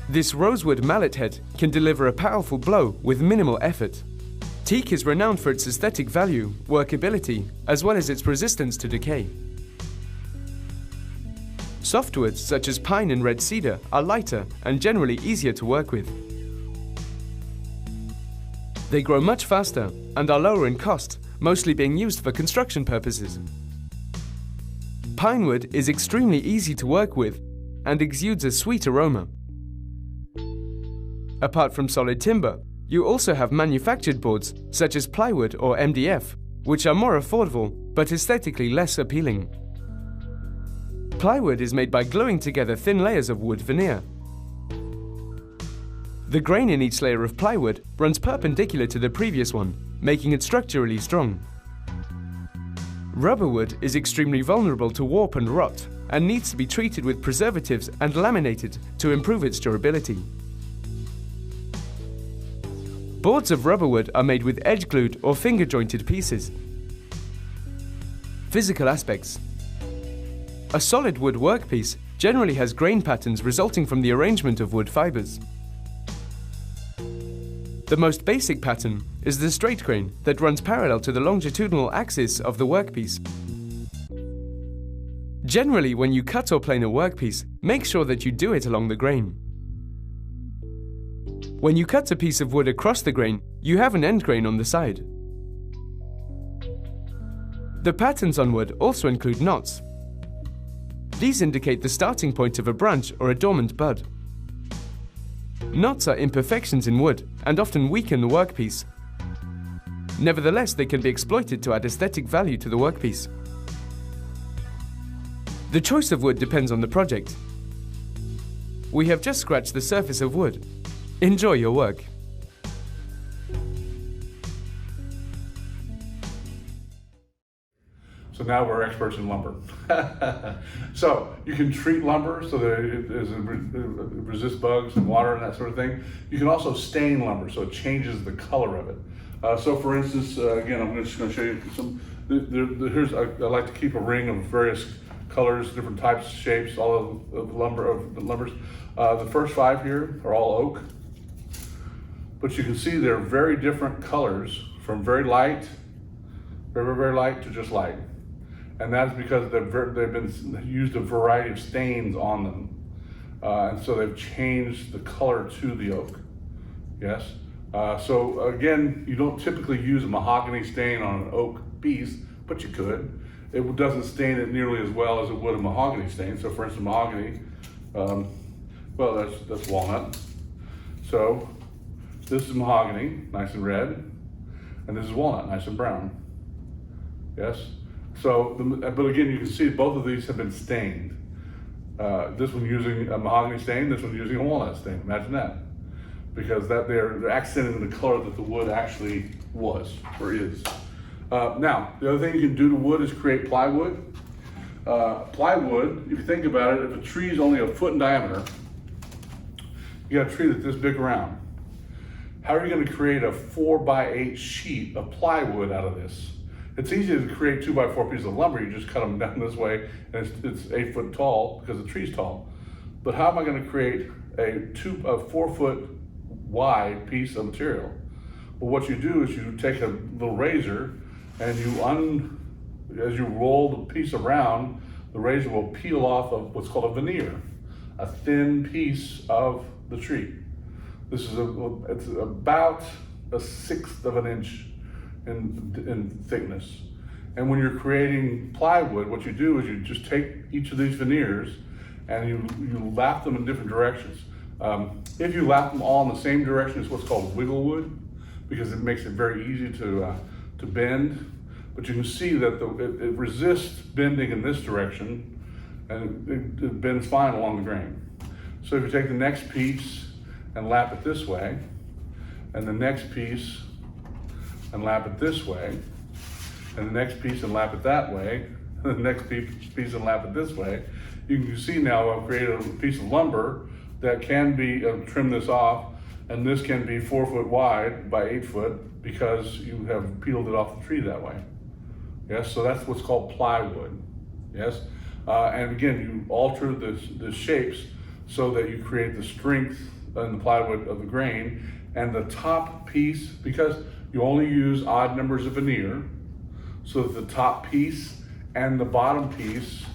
This rosewood mallet head can deliver a powerful blow with minimal effort. Teak is renowned for its aesthetic value, workability, as well as its resistance to decay. Softwoods such as pine and red cedar are lighter and generally easier to work with. They grow much faster and are lower in cost, mostly being used for construction purposes. Pine wood is extremely easy to work with and exudes a sweet aroma. Apart from solid timber, you also have manufactured boards such as plywood or MDF, which are more affordable but aesthetically less appealing. Plywood is made by gluing together thin layers of wood veneer. The grain in each layer of plywood runs perpendicular to the previous one, making it structurally strong. Rubber wood is extremely vulnerable to warp and rot and needs to be treated with preservatives and laminated to improve its durability. Boards of rubber wood are made with edge-glued or finger-jointed pieces. Physical aspects. A solid wood workpiece generally has grain patterns resulting from the arrangement of wood fibers. The most basic pattern is the straight grain that runs parallel to the longitudinal axis of the workpiece. Generally, when you cut or plane a workpiece, make sure that you do it along the grain. When you cut a piece of wood across the grain, you have an end grain on the side. The patterns on wood also include knots. These indicate the starting point of a branch or a dormant bud. Knots are imperfections in wood and often weaken the workpiece. Nevertheless, they can be exploited to add aesthetic value to the workpiece. The choice of wood depends on the project. We have just scratched the surface of wood. Enjoy your work. So now we're experts in lumber. So you can treat lumber so that it resists bugs and water and that sort of thing. You can also stain lumber so it changes the color of it. So for instance, again, I'm just going to show you some, I like to keep a ring of various colors, different types, shapes, all of the lumbers. The first 5 here are all oak, but you can see they're very different colors, from very light, very, very light to just light. And that's because they've been used a variety of stains on them. And so they've changed the color to the oak, yes? So again, you don't typically use a mahogany stain on an oak piece, but you could. It doesn't stain it nearly as well as it would a mahogany stain. So for instance, mahogany, well, that's walnut. So this is mahogany, nice and red, and this is walnut, nice and brown, yes? So, but again, you can see both of these have been stained. This one using a mahogany stain, this one using a walnut stain. Imagine that. Because they're accenting the color that the wood actually was or is. Now, the other thing you can do to wood is create plywood. Plywood, if you think about it, if a tree is only a foot in diameter, you got a tree that's this big around. How are you going to create a 4x8 sheet of plywood out of this? It's easy to create 2x4 pieces of lumber. You just cut them down this way, and it's 8 foot tall because the tree's tall. But how am I going to create a 4 foot wide piece of material? Well, what you do is you take a little razor, and as you roll the piece around, the razor will peel off of what's called a veneer, a thin piece of the tree. This is it's about 1/6 of an inch in thickness. And when you're creating plywood, what you do is you just take each of these veneers and you lap them in different directions. If you lap them all in the same direction, it's what's called wiggle wood, because it makes it very easy to bend. But you can see that it resists bending in this direction, and it bends fine along the grain. So if you take the next piece and lap it this way, and the next piece and lap it this way, and the next piece and lap it that way, and the next piece and lap it this way, you can see now I've created a piece of lumber that can be, trim this off, and this can be 4 foot wide by 8 foot because you have peeled it off the tree that way. Yes, so that's what's called plywood. Yes, and again, you alter the shapes so that you create the strength in the plywood of the grain, and the top piece, because you only use odd numbers of veneer, so that the top piece and the bottom piece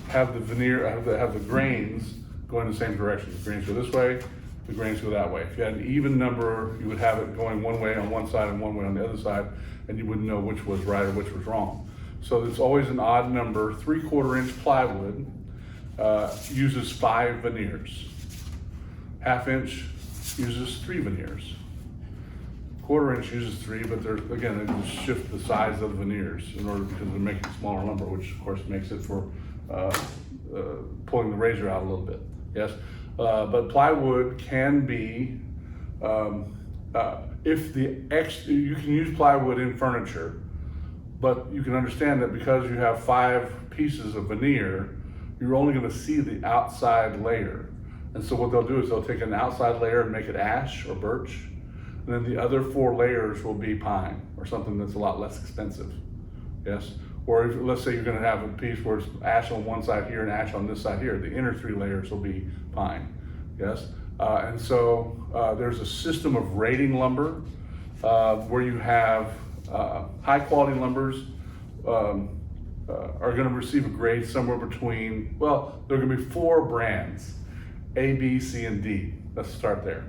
have the veneer, have the grains going the same direction. The grains go this way, the grains go that way. If you had an even number, you would have it going one way on one side and one way on the other side, and you wouldn't know which was right or which was wrong. So it's always an odd number. 3/4 inch plywood uses 5 veneers. 1/2 inch uses 3 veneers. 1/4 inch uses 3, but they just shift the size of the veneers because they're making smaller lumber, which of course makes it for pulling the razor out a little bit. Yes, but plywood can be, you can use plywood in furniture, but you can understand that because you have 5 pieces of veneer, you're only going to see the outside layer. And so what they'll do is they'll take an outside layer and make it ash or birch, and then the other 4 layers will be pine or something that's a lot less expensive. Yes, or let's say you're going to have a piece where it's ash on one side here and ash on this side here. The inner 3 layers will be pine. Yes, and so there's a system of rating lumber where you have high quality lumbers are going to receive a grade somewhere between, well, there are going to be 4 brands, A, B, C, and D. Let's start there.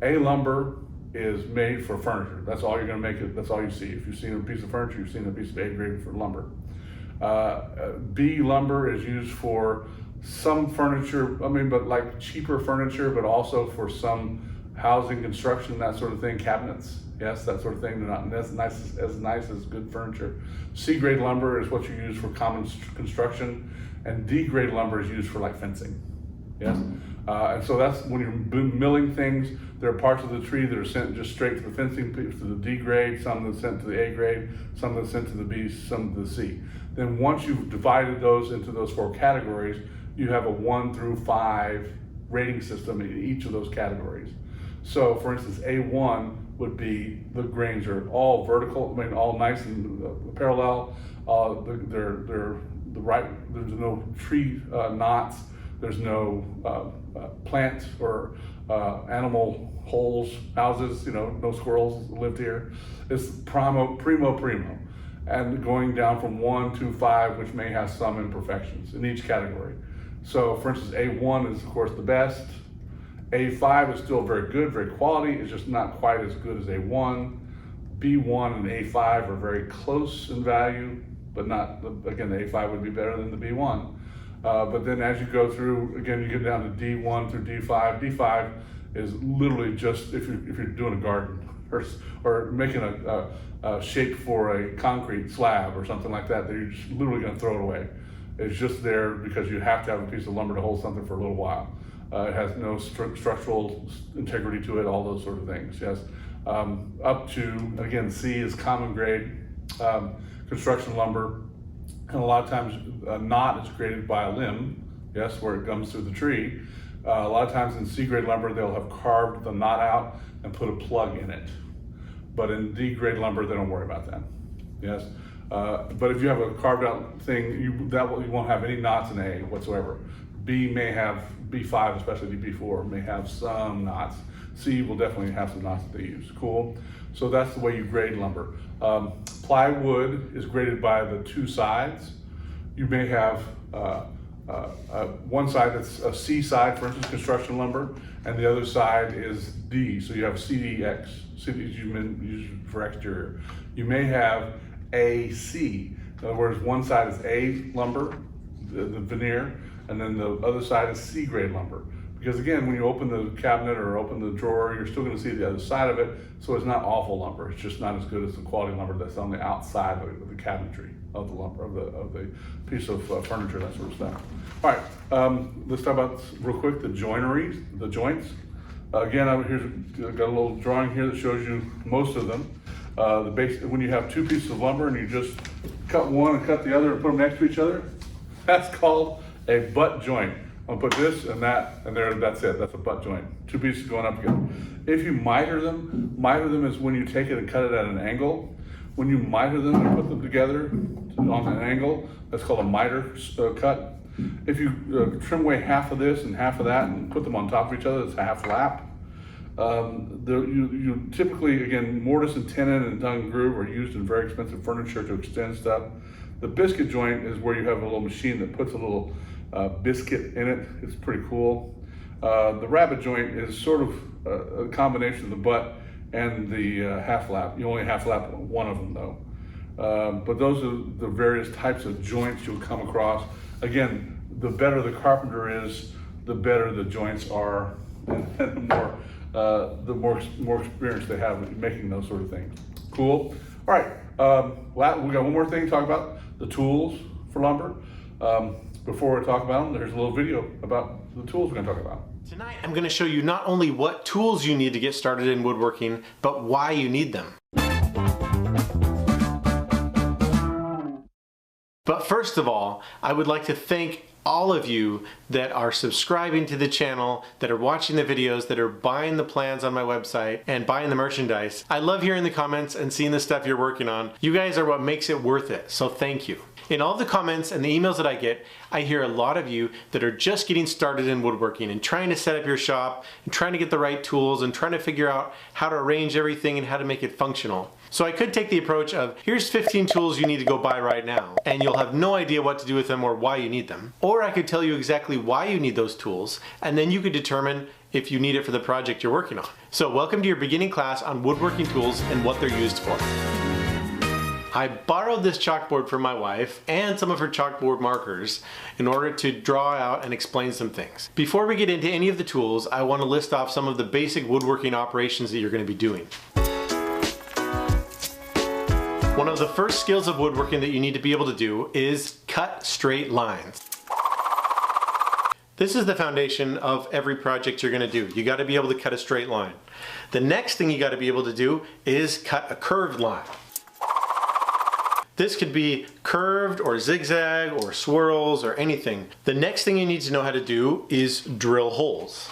A lumber is made for furniture. That's all you're going to make it. That's all you see. If you've seen a piece of furniture, you've seen a piece of A grade for lumber. B lumber is used for some furniture, but like cheaper furniture, but also for some housing, construction, that sort of thing, cabinets. Yes, that sort of thing. They're not as nice as good furniture. C grade lumber is what you use for common construction, and D grade lumber is used for like fencing. Yes, and so that's when you're milling things. There are parts of the tree that are sent just straight to the fencing, to the D grade, some that's sent to the A grade, some that's sent to the B, some to the C. Then once you've divided those into those 4 categories, you have a 1 through 5 rating system in each of those categories. So for instance, A1 would be the grains are all vertical, all nice and parallel. The there's no tree knots, there's no plant or animal holes, houses, no squirrels lived here. It's primo, and going down from 1 to 5, which may have some imperfections in each category. So for instance, A1 is of course the best. A5 is still very good, very quality, it's just not quite as good as A1. B1 and A5 are very close in value, but not, again, the A5 would be better than the B1. But then as you go through, again, you get down to D1 through D5. D5 is literally just if you're doing a garden or making a shape for a concrete slab or something like that, you're just literally going to throw it away. It's just there because you have to have a piece of lumber to hold something for a little while. It has no structural integrity to it, all those sort of things, yes. Up to, again, C is common grade construction lumber. And a lot of times a knot is created by a limb, yes, where it comes through the tree. A lot of times in C grade lumber, they'll have carved the knot out and put a plug in it. But in D grade lumber, they don't worry about that, yes. But if you have a carved out thing, you won't have any knots in A whatsoever. B may have, B5, especially B4, may have some knots. C will definitely have some knots that they use. Cool. So that's the way you grade lumber. Plywood is graded by the two sides. You may have one side that's a C side, for instance, construction lumber, and the other side is D. So you have CDX. CD is used for exterior. You may have AC. In other words, one side is A lumber, the veneer, and then the other side is C grade lumber. Because again, when you open the cabinet or open the drawer, you're still going to see the other side of it. So it's not awful lumber. It's just not as good as the quality lumber that's on the outside of the cabinetry of the lumber, of the piece of furniture, that sort of stuff. All right, let's talk about real quick the joineries, the joints. Again, I've got a little drawing here that shows you most of them. When you have two pieces of lumber and you just cut one and cut the other and put them next to each other, that's called a butt joint. I'll put this and that, and there, that's it. That's a butt joint. Two pieces going up together. If you miter them is when you take it and cut it at an angle. When you miter them and put them together on an angle, that's called a miter cut. If you trim away half of this and half of that and put them on top of each other, it's a half lap. You typically, again, mortise and tenon and tongue groove are used in very expensive furniture to extend stuff. The biscuit joint is where you have a little machine that puts a little biscuit in it. It's pretty cool. The rabbet joint is sort of a combination of the butt and the half lap. You only half lap one of them though. But those are the various types of joints you'll come across. Again, the better the carpenter is, the better the joints are, and the more experience they have in making those sort of things. Cool. All right. We got one more thing to talk about: the tools for lumber. Before we talk about them, there's a little video about the tools we're going to talk about. Tonight I'm going to show you not only what tools you need to get started in woodworking, but why you need them. But first of all, I would like to thank all of you that are subscribing to the channel, that are watching the videos, that are buying the plans on my website and buying the merchandise. I love hearing the comments and seeing the stuff you're working on. You guys are what makes it worth it, so thank you. In all the comments and the emails that I get, I hear a lot of you that are just getting started in woodworking and trying to set up your shop and trying to get the right tools and trying to figure out how to arrange everything and how to make it functional. So I could take the approach of, here's 15 tools you need to go buy right now, and you'll have no idea what to do with them or why you need them. Or I could tell you exactly why you need those tools, and then you could determine if you need it for the project you're working on. So welcome to your beginning class on woodworking tools and what they're used for. I borrowed this chalkboard from my wife and some of her chalkboard markers in order to draw out and explain some things. Before we get into any of the tools, I want to list off some of the basic woodworking operations that you're going to be doing. One of the first skills of woodworking that you need to be able to do is cut straight lines. This is the foundation of every project you're going to do. You got to be able to cut a straight line. The next thing you got to be able to do is cut a curved line. This could be curved or zigzag or swirls or anything. The next thing you need to know how to do is drill holes.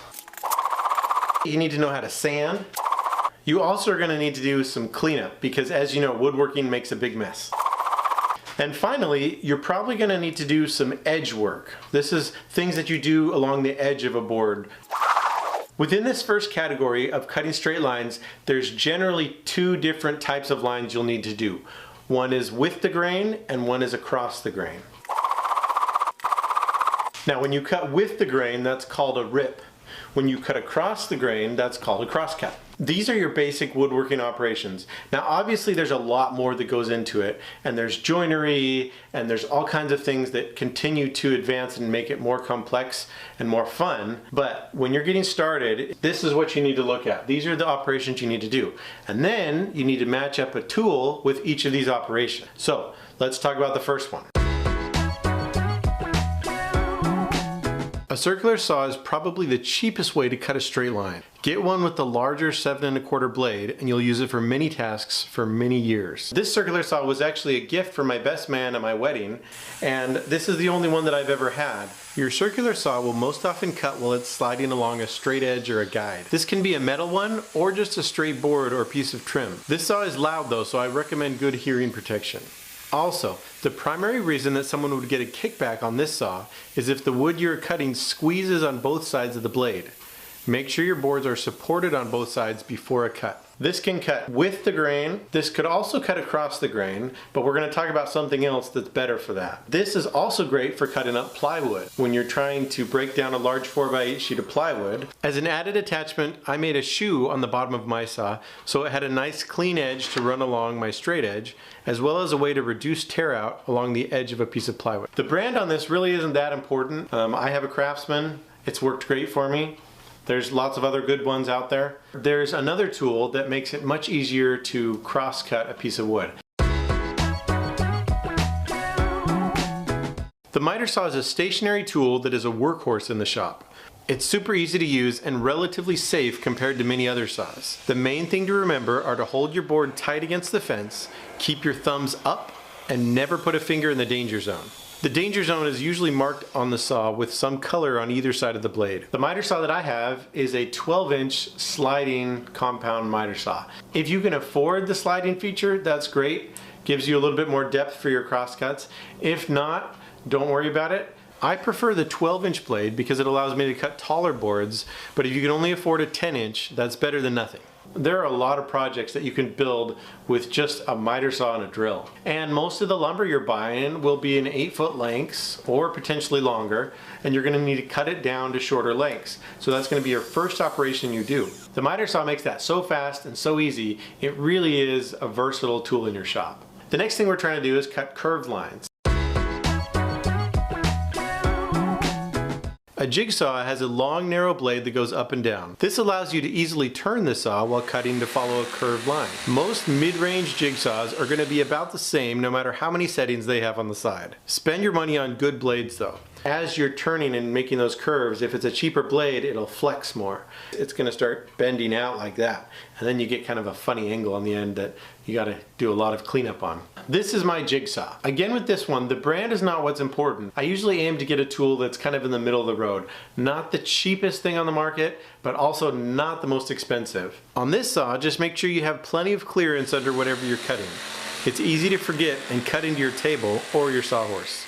You need to know how to sand. You also are going to need to do some cleanup because, as you know, woodworking makes a big mess. And finally, you're probably going to need to do some edge work. This is things that you do along the edge of a board. Within this first category of cutting straight lines, there's generally two different types of lines you'll need to do. One is with the grain and one is across the grain. Now when you cut with the grain, that's called a rip. When you cut across the grain, that's called a crosscut. These are your basic woodworking operations. Now obviously there's a lot more that goes into it, and there's joinery, and there's all kinds of things that continue to advance and make it more complex and more fun. But when you're getting started, this is what you need to look at. These are the operations you need to do. And then you need to match up a tool with each of these operations. So let's talk about the first one. A circular saw is probably the cheapest way to cut a straight line. Get one with the larger 7 1/4 blade and you'll use it for many tasks for many years. This circular saw was actually a gift from my best man at my wedding, and this is the only one that I've ever had. Your circular saw will most often cut while it's sliding along a straight edge or a guide. This can be a metal one or just a straight board or piece of trim. This saw is loud though, so I recommend good hearing protection. Also, the primary reason that someone would get a kickback on this saw is if the wood you're cutting squeezes on both sides of the blade. Make sure your boards are supported on both sides before a cut. This can cut with the grain. This could also cut across the grain, but we're going to talk about something else that's better for that. This is also great for cutting up plywood when you're trying to break down a large 4x8 sheet of plywood. As an added attachment, I made a shoe on the bottom of my saw, so it had a nice clean edge to run along my straight edge, as well as a way to reduce tear out along the edge of a piece of plywood. The brand on this really isn't that important. I have a Craftsman. It's worked great for me. There's lots of other good ones out there. There's another tool that makes it much easier to cross-cut a piece of wood. The miter saw is a stationary tool that is a workhorse in the shop. It's super easy to use and relatively safe compared to many other saws. The main thing to remember are to hold your board tight against the fence, keep your thumbs up, and never put a finger in the danger zone. The danger zone is usually marked on the saw with some color on either side of the blade. The miter saw that I have is a 12-inch sliding compound miter saw. If you can afford the sliding feature, that's great. Gives you a little bit more depth for your crosscuts. If not, don't worry about it. I prefer the 12-inch blade because it allows me to cut taller boards, but if you can only afford a 10-inch, that's better than nothing. There are a lot of projects that you can build with just a miter saw and a drill. And most of the lumber you're buying will be in 8-foot lengths or potentially longer, and you're going to need to cut it down to shorter lengths. So that's going to be your first operation you do. The miter saw makes that so fast and so easy, it really is a versatile tool in your shop. The next thing we're trying to do is cut curved lines. A jigsaw has a long narrow blade that goes up and down. This allows you to easily turn the saw while cutting to follow a curved line. Most mid-range jigsaws are going to be about the same no matter how many settings they have on the side. Spend your money on good blades though. As you're turning and making those curves, if it's a cheaper blade, it'll flex more. It's going to start bending out like that. And then you get kind of a funny angle on the end that you got to do a lot of cleanup on. This is my jigsaw. Again with this one, the brand is not what's important. I usually aim to get a tool that's kind of in the middle of the road. Not the cheapest thing on the market, but also not the most expensive. On this saw, just make sure you have plenty of clearance under whatever you're cutting. It's easy to forget and cut into your table or your sawhorse.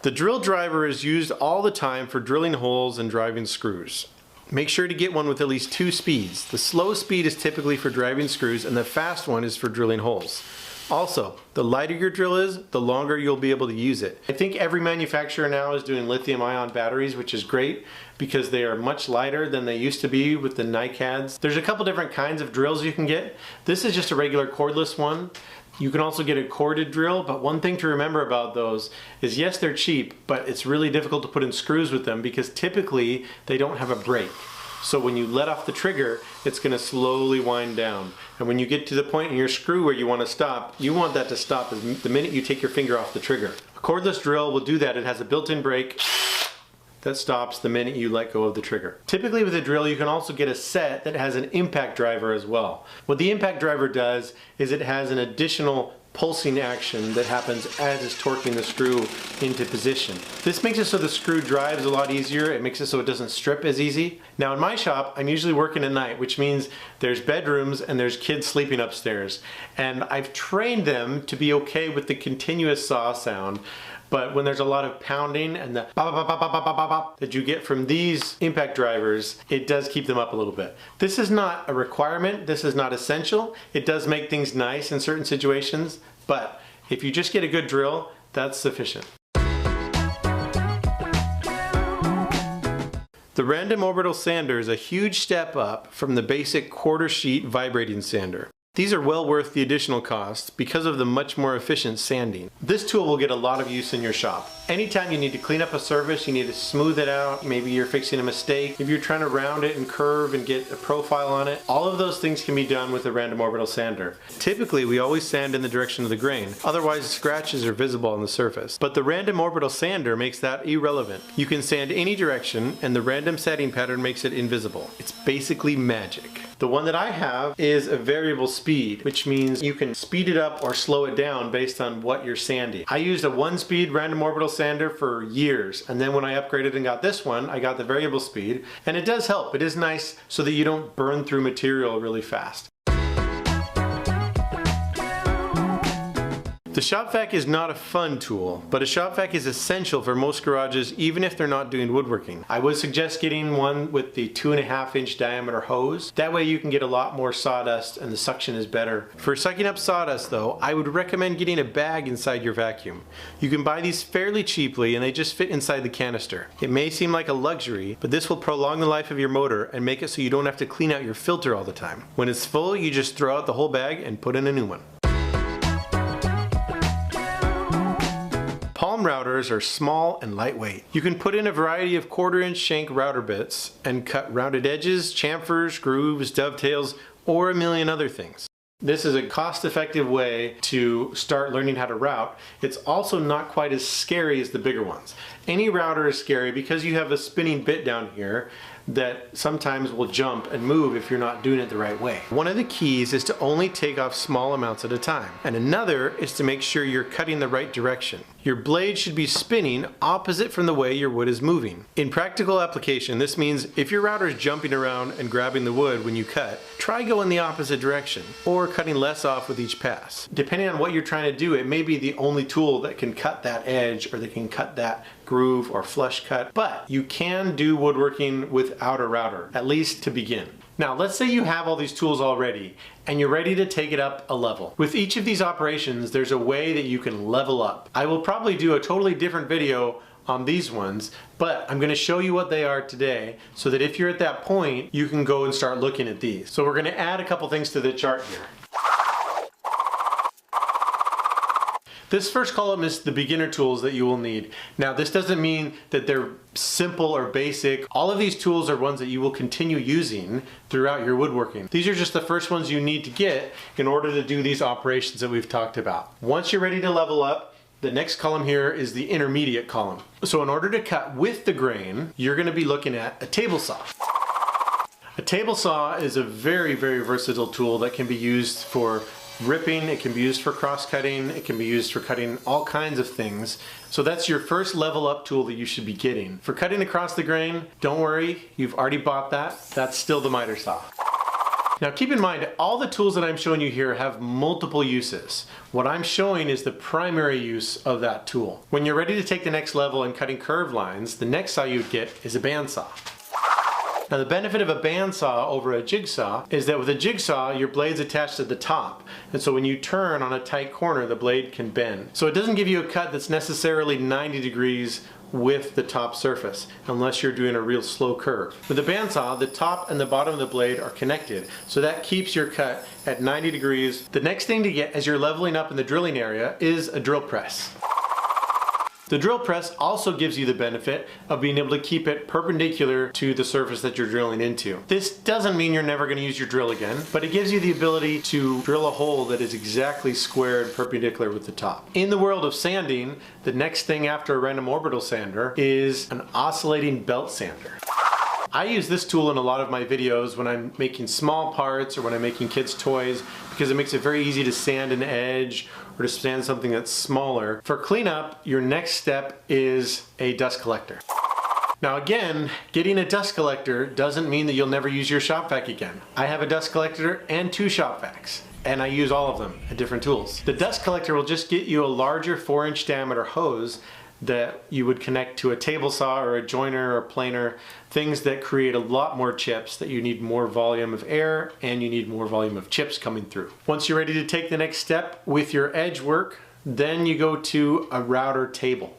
The drill driver is used all the time for drilling holes and driving screws. Make sure to get one with at least 2 speeds. The slow speed is typically for driving screws and the fast one is for drilling holes. Also, the lighter your drill is, the longer you'll be able to use it. I think every manufacturer now is doing lithium-ion batteries, which is great because they are much lighter than they used to be with the NiCads. There's a couple different kinds of drills you can get. This is just a regular cordless one. You can also get a corded drill, but one thing to remember about those is yes, they're cheap, but it's really difficult to put in screws with them because typically they don't have a brake. So when you let off the trigger, it's going to slowly wind down. And when you get to the point in your screw where you want to stop, you want that to stop the minute you take your finger off the trigger. A cordless drill will do that. It has a built-in brake that stops the minute you let go of the trigger. Typically with a drill, you can also get a set that has an impact driver as well. What the impact driver does is it has an additional pulsing action that happens as it's torquing the screw into position. This makes it so the screw drives a lot easier. It makes it so it doesn't strip as easy. Now in my shop, I'm usually working at night, which means there's bedrooms and there's kids sleeping upstairs. And I've trained them to be okay with the continuous saw sound. But when there's a lot of pounding and the bop, bop, bop, bop, bop, bop, bop that you get from these impact drivers, it does keep them up a little bit. This is not a requirement, this is not essential. It does make things nice in certain situations, but if you just get a good drill, that's sufficient. The random orbital sander is a huge step up from the basic quarter sheet vibrating sander. These are well worth the additional cost because of the much more efficient sanding. This tool will get a lot of use in your shop. Anytime you need to clean up a surface, you need to smooth it out, maybe you're fixing a mistake, if you're trying to round it and curve and get a profile on it, all of those things can be done with a random orbital sander. Typically, we always sand in the direction of the grain, otherwise scratches are visible on the surface. But the random orbital sander makes that irrelevant. You can sand any direction and the random sanding pattern makes it invisible. It's basically magic. The one that I have is a variable speed, which means you can speed it up or slow it down based on what you're sanding. I used a 1-speed random orbital sander for years, and then when I upgraded and got this one, I got the variable speed, and it does help. It is nice so that you don't burn through material really fast. The shop vac is not a fun tool, but a shop vac is essential for most garages even if they're not doing woodworking. I would suggest getting one with the 2.5-inch diameter hose. That way you can get a lot more sawdust and the suction is better. For sucking up sawdust though, I would recommend getting a bag inside your vacuum. You can buy these fairly cheaply and they just fit inside the canister. It may seem like a luxury, but this will prolong the life of your motor and make it so you don't have to clean out your filter all the time. When it's full, you just throw out the whole bag and put in a new one. Palm routers are small and lightweight. You can put in a variety of 1/4-inch shank router bits and cut rounded edges, chamfers, grooves, dovetails, or a million other things. This is a cost-effective way to start learning how to route. It's also not quite as scary as the bigger ones. Any router is scary because you have a spinning bit down here that sometimes will jump and move if you're not doing it the right way. One of the keys is to only take off small amounts at a time, and another is to make sure you're cutting the right direction. Your blade should be spinning opposite from the way your wood is moving. In practical application, this means if your router is jumping around and grabbing the wood when you cut, try going the opposite direction, or cutting less off with each pass. Depending on what you're trying to do, it may be the only tool that can cut that edge or that can cut that groove or flush cut, but you can do woodworking without a router, at least to begin. Now let's say you have all these tools already and you're ready to take it up a level. With each of these operations, there's a way that you can level up. I will probably do a totally different video on these ones, but I'm going to show you what they are today so that if you're at that point, you can go and start looking at these. So we're going to add a couple things to the chart here. This first column is the beginner tools that you will need. Now this doesn't mean that they're simple or basic. All of these tools are ones that you will continue using throughout your woodworking. These are just the first ones you need to get in order to do these operations that we've talked about. Once you're ready to level up, the next column here is the intermediate column. So in order to cut with the grain, you're going to be looking at a table saw. A table saw is a very, very versatile tool that can be used for ripping, it can be used for cross-cutting, it can be used for cutting all kinds of things. So that's your first level up tool that you should be getting. For cutting across the grain, don't worry, you've already bought that. That's still the miter saw. Now keep in mind, all the tools that I'm showing you here have multiple uses. What I'm showing is the primary use of that tool. When you're ready to take the next level in cutting curved lines, the next saw you'd get is a bandsaw. Now the benefit of a bandsaw over a jigsaw is that with a jigsaw your blade's attached at the top, and so when you turn on a tight corner the blade can bend. So it doesn't give you a cut that's necessarily 90 degrees with the top surface unless you're doing a real slow curve. With a bandsaw, the top and the bottom of the blade are connected, so that keeps your cut at 90 degrees. The next thing to get as you're leveling up in the drilling area is a drill press. The drill press also gives you the benefit of being able to keep it perpendicular to the surface that you're drilling into. This doesn't mean you're never going to use your drill again, but it gives you the ability to drill a hole that is exactly squared perpendicular with the top. In the world of sanding, the next thing after a random orbital sander is an oscillating belt sander. I use this tool in a lot of my videos when I'm making small parts or when I'm making kids' toys because it makes it very easy to sand an edge or to sand something that's smaller. For cleanup, your next step is a dust collector. Now again, getting a dust collector doesn't mean that you'll never use your shop vac again. I have a dust collector and 2 shop vacs, and I use all of them at different tools. The dust collector will just get you a larger 4-inch diameter hose that you would connect to a table saw or a joiner or planer, things that create a lot more chips, that you need more volume of air and you need more volume of chips coming through. Once you're ready to take the next step with your edge work, then you go to a router table.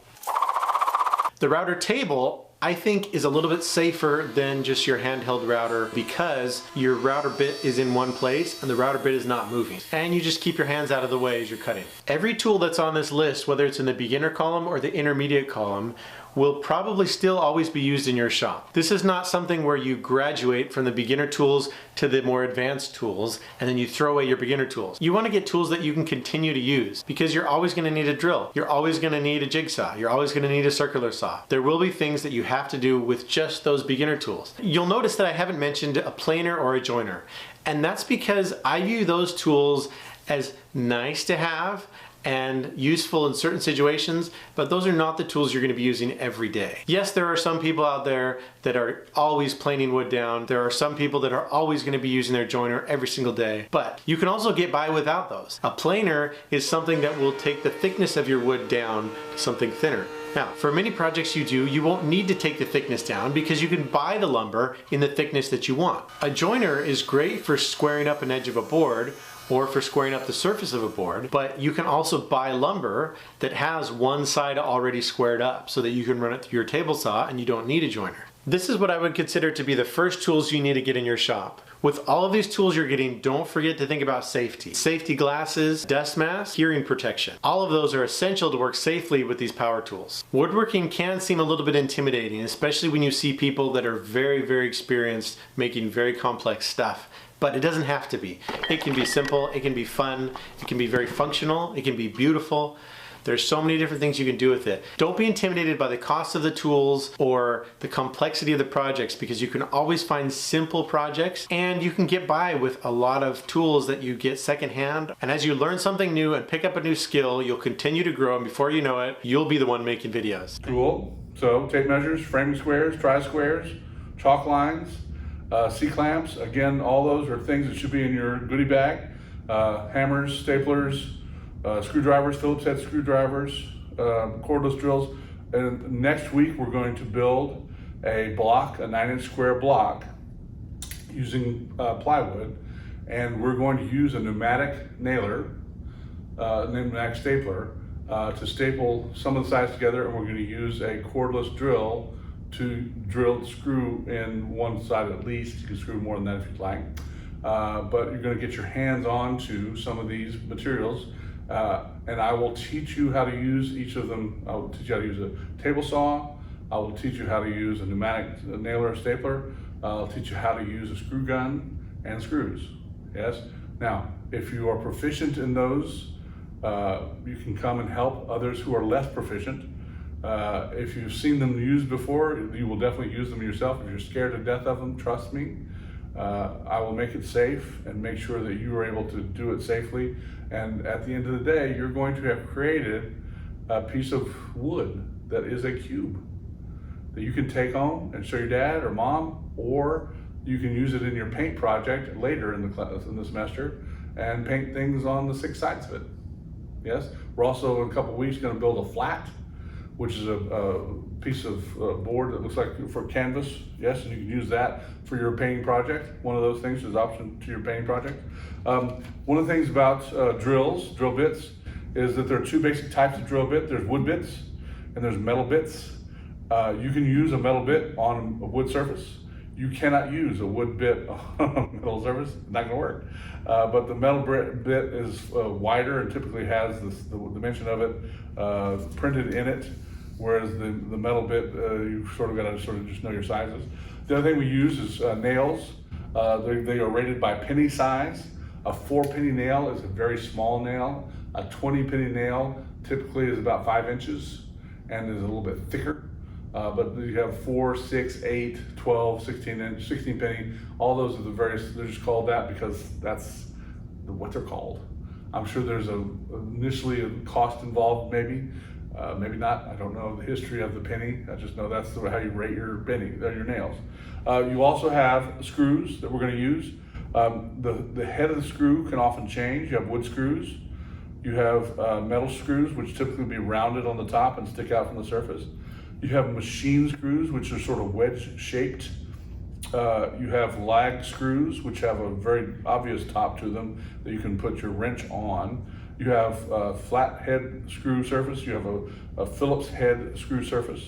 The router table, I think, is a little bit safer than just your handheld router because your router bit is in one place and the router bit is not moving. And you just keep your hands out of the way as you're cutting. Every tool that's on this list, whether it's in the beginner column or the intermediate column, will probably still always be used in your shop. This is not something where you graduate from the beginner tools to the more advanced tools and then you throw away your beginner tools. You want to get tools that you can continue to use because you're always going to need a drill. You're always going to need a jigsaw. You're always going to need a circular saw. There will be things that you have to do with just those beginner tools. You'll notice that I haven't mentioned a planer or a joiner, and that's because I view those tools as nice to have and useful in certain situations, but those are not the tools you're going to be using every day. Yes, there are some people out there that are always planing wood down. There are some people that are always going to be using their joiner every single day, but you can also get by without those. A planer is something that will take the thickness of your wood down to something thinner. Now, for many projects you do, you won't need to take the thickness down because you can buy the lumber in the thickness that you want. A joiner is great for squaring up an edge of a board or for squaring up the surface of a board, but you can also buy lumber that has one side already squared up so that you can run it through your table saw and you don't need a joiner. This is what I would consider to be the first tools you need to get in your shop. With all of these tools you're getting, don't forget to think about safety. Safety glasses, dust mask, hearing protection. All of those are essential to work safely with these power tools. Woodworking can seem a little bit intimidating, especially when you see people that are very, very experienced making very complex stuff. But it doesn't have to be. It can be simple, it can be fun, it can be very functional, it can be beautiful. There's so many different things you can do with it. Don't be intimidated by the cost of the tools or the complexity of the projects because you can always find simple projects and you can get by with a lot of tools that you get secondhand. And as you learn something new and pick up a new skill, you'll continue to grow, and before you know it, you'll be the one making videos. Cool. So tape measures, framing squares, tri-squares, chalk lines, C-clamps. Again, all those are things that should be in your goodie bag. Hammers, staplers, screwdrivers, Phillips head screwdrivers, cordless drills. And next week we're going to build a block, a 9-inch square block using plywood, and we're going to use a pneumatic nailer, pneumatic stapler, to staple some of the sides together, and we're going to use a cordless drill to drill the screw in one side at least. You can screw more than that if you'd like. But you're going to get your hands on to some of these materials, and I will teach you how to use each of them. I will teach you how to use a table saw. I will teach you how to use a pneumatic nailer or stapler. I'll teach you how to use a screw gun and screws. Yes? Now, if you are proficient in those, you can come and help others who are less proficient. If you've seen them used before, you will definitely use them yourself. If you're scared to death of them, trust me. I will make it safe and make sure that you are able to do it safely. And at the end of the day, you're going to have created a piece of wood that is a cube that you can take home and show your dad or mom, or you can use it in your paint project later in the class, in the semester, and paint things on the 6 sides of it. Yes, we're also in a couple of weeks going to build a flat, which is a piece of board that looks like for canvas. Yes, and you can use that for your painting project. One of those things is option to your painting project. One of the things about drill bits, is that there are 2 basic types of drill bit. There's wood bits and there's metal bits. You can use a metal bit on a wood surface. You cannot use a wood bit on a metal surface. It's not going to work. But the metal bit is wider and typically has the dimension of it printed in it, whereas the metal bit, you sort of got to sort of just know your sizes. The other thing we use is nails. They are rated by penny size. A 4-penny nail is a very small nail. A 20-penny nail typically is about 5 inches and is a little bit thicker. But you have 4, 6, 8, 12, 16 inch, 16 penny. All those are the various, they're just called that because that's what they're called. I'm sure there's initially a cost involved, maybe. Maybe not. I don't know the history of the penny. I just know that's how you rate your penny, your nails. You also have screws that we're going to use. The head of the screw can often change. You have wood screws. You have metal screws, which typically be rounded on the top and stick out from the surface. You have machine screws, which are sort of wedge shaped. You have lag screws, which have a very obvious top to them that you can put your wrench on. You have flat head screw surface. You have a Phillips head screw surface.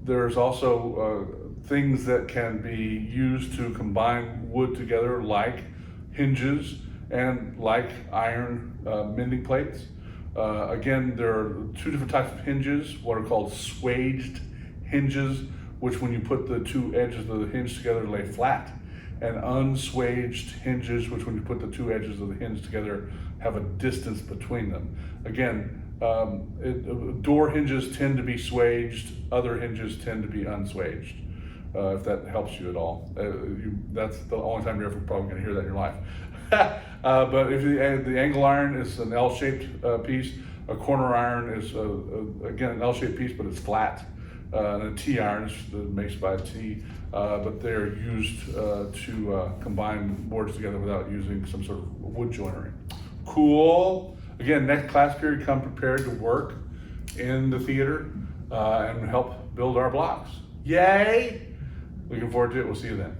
There's also things that can be used to combine wood together, like hinges and like iron mending plates. Again, there are 2 different types of hinges, what are called swaged hinges, which when you put the 2 edges of the hinge together lay flat, and unswaged hinges, which when you put the 2 edges of the hinge together have a distance between them. Again, door hinges tend to be swaged, other hinges tend to be unswaged, if that helps you at all. That's the only time you're ever probably going to hear that in your life. But if the angle iron is an L-shaped piece, a corner iron is, again, an L-shaped piece, but it's flat. And a T-iron is makes by a T, but they're used to combine boards together without using some sort of wood joinery. Cool. Again, next class period, come prepared to work in the theater and help build our blocks. Yay! Looking forward to it. We'll see you then.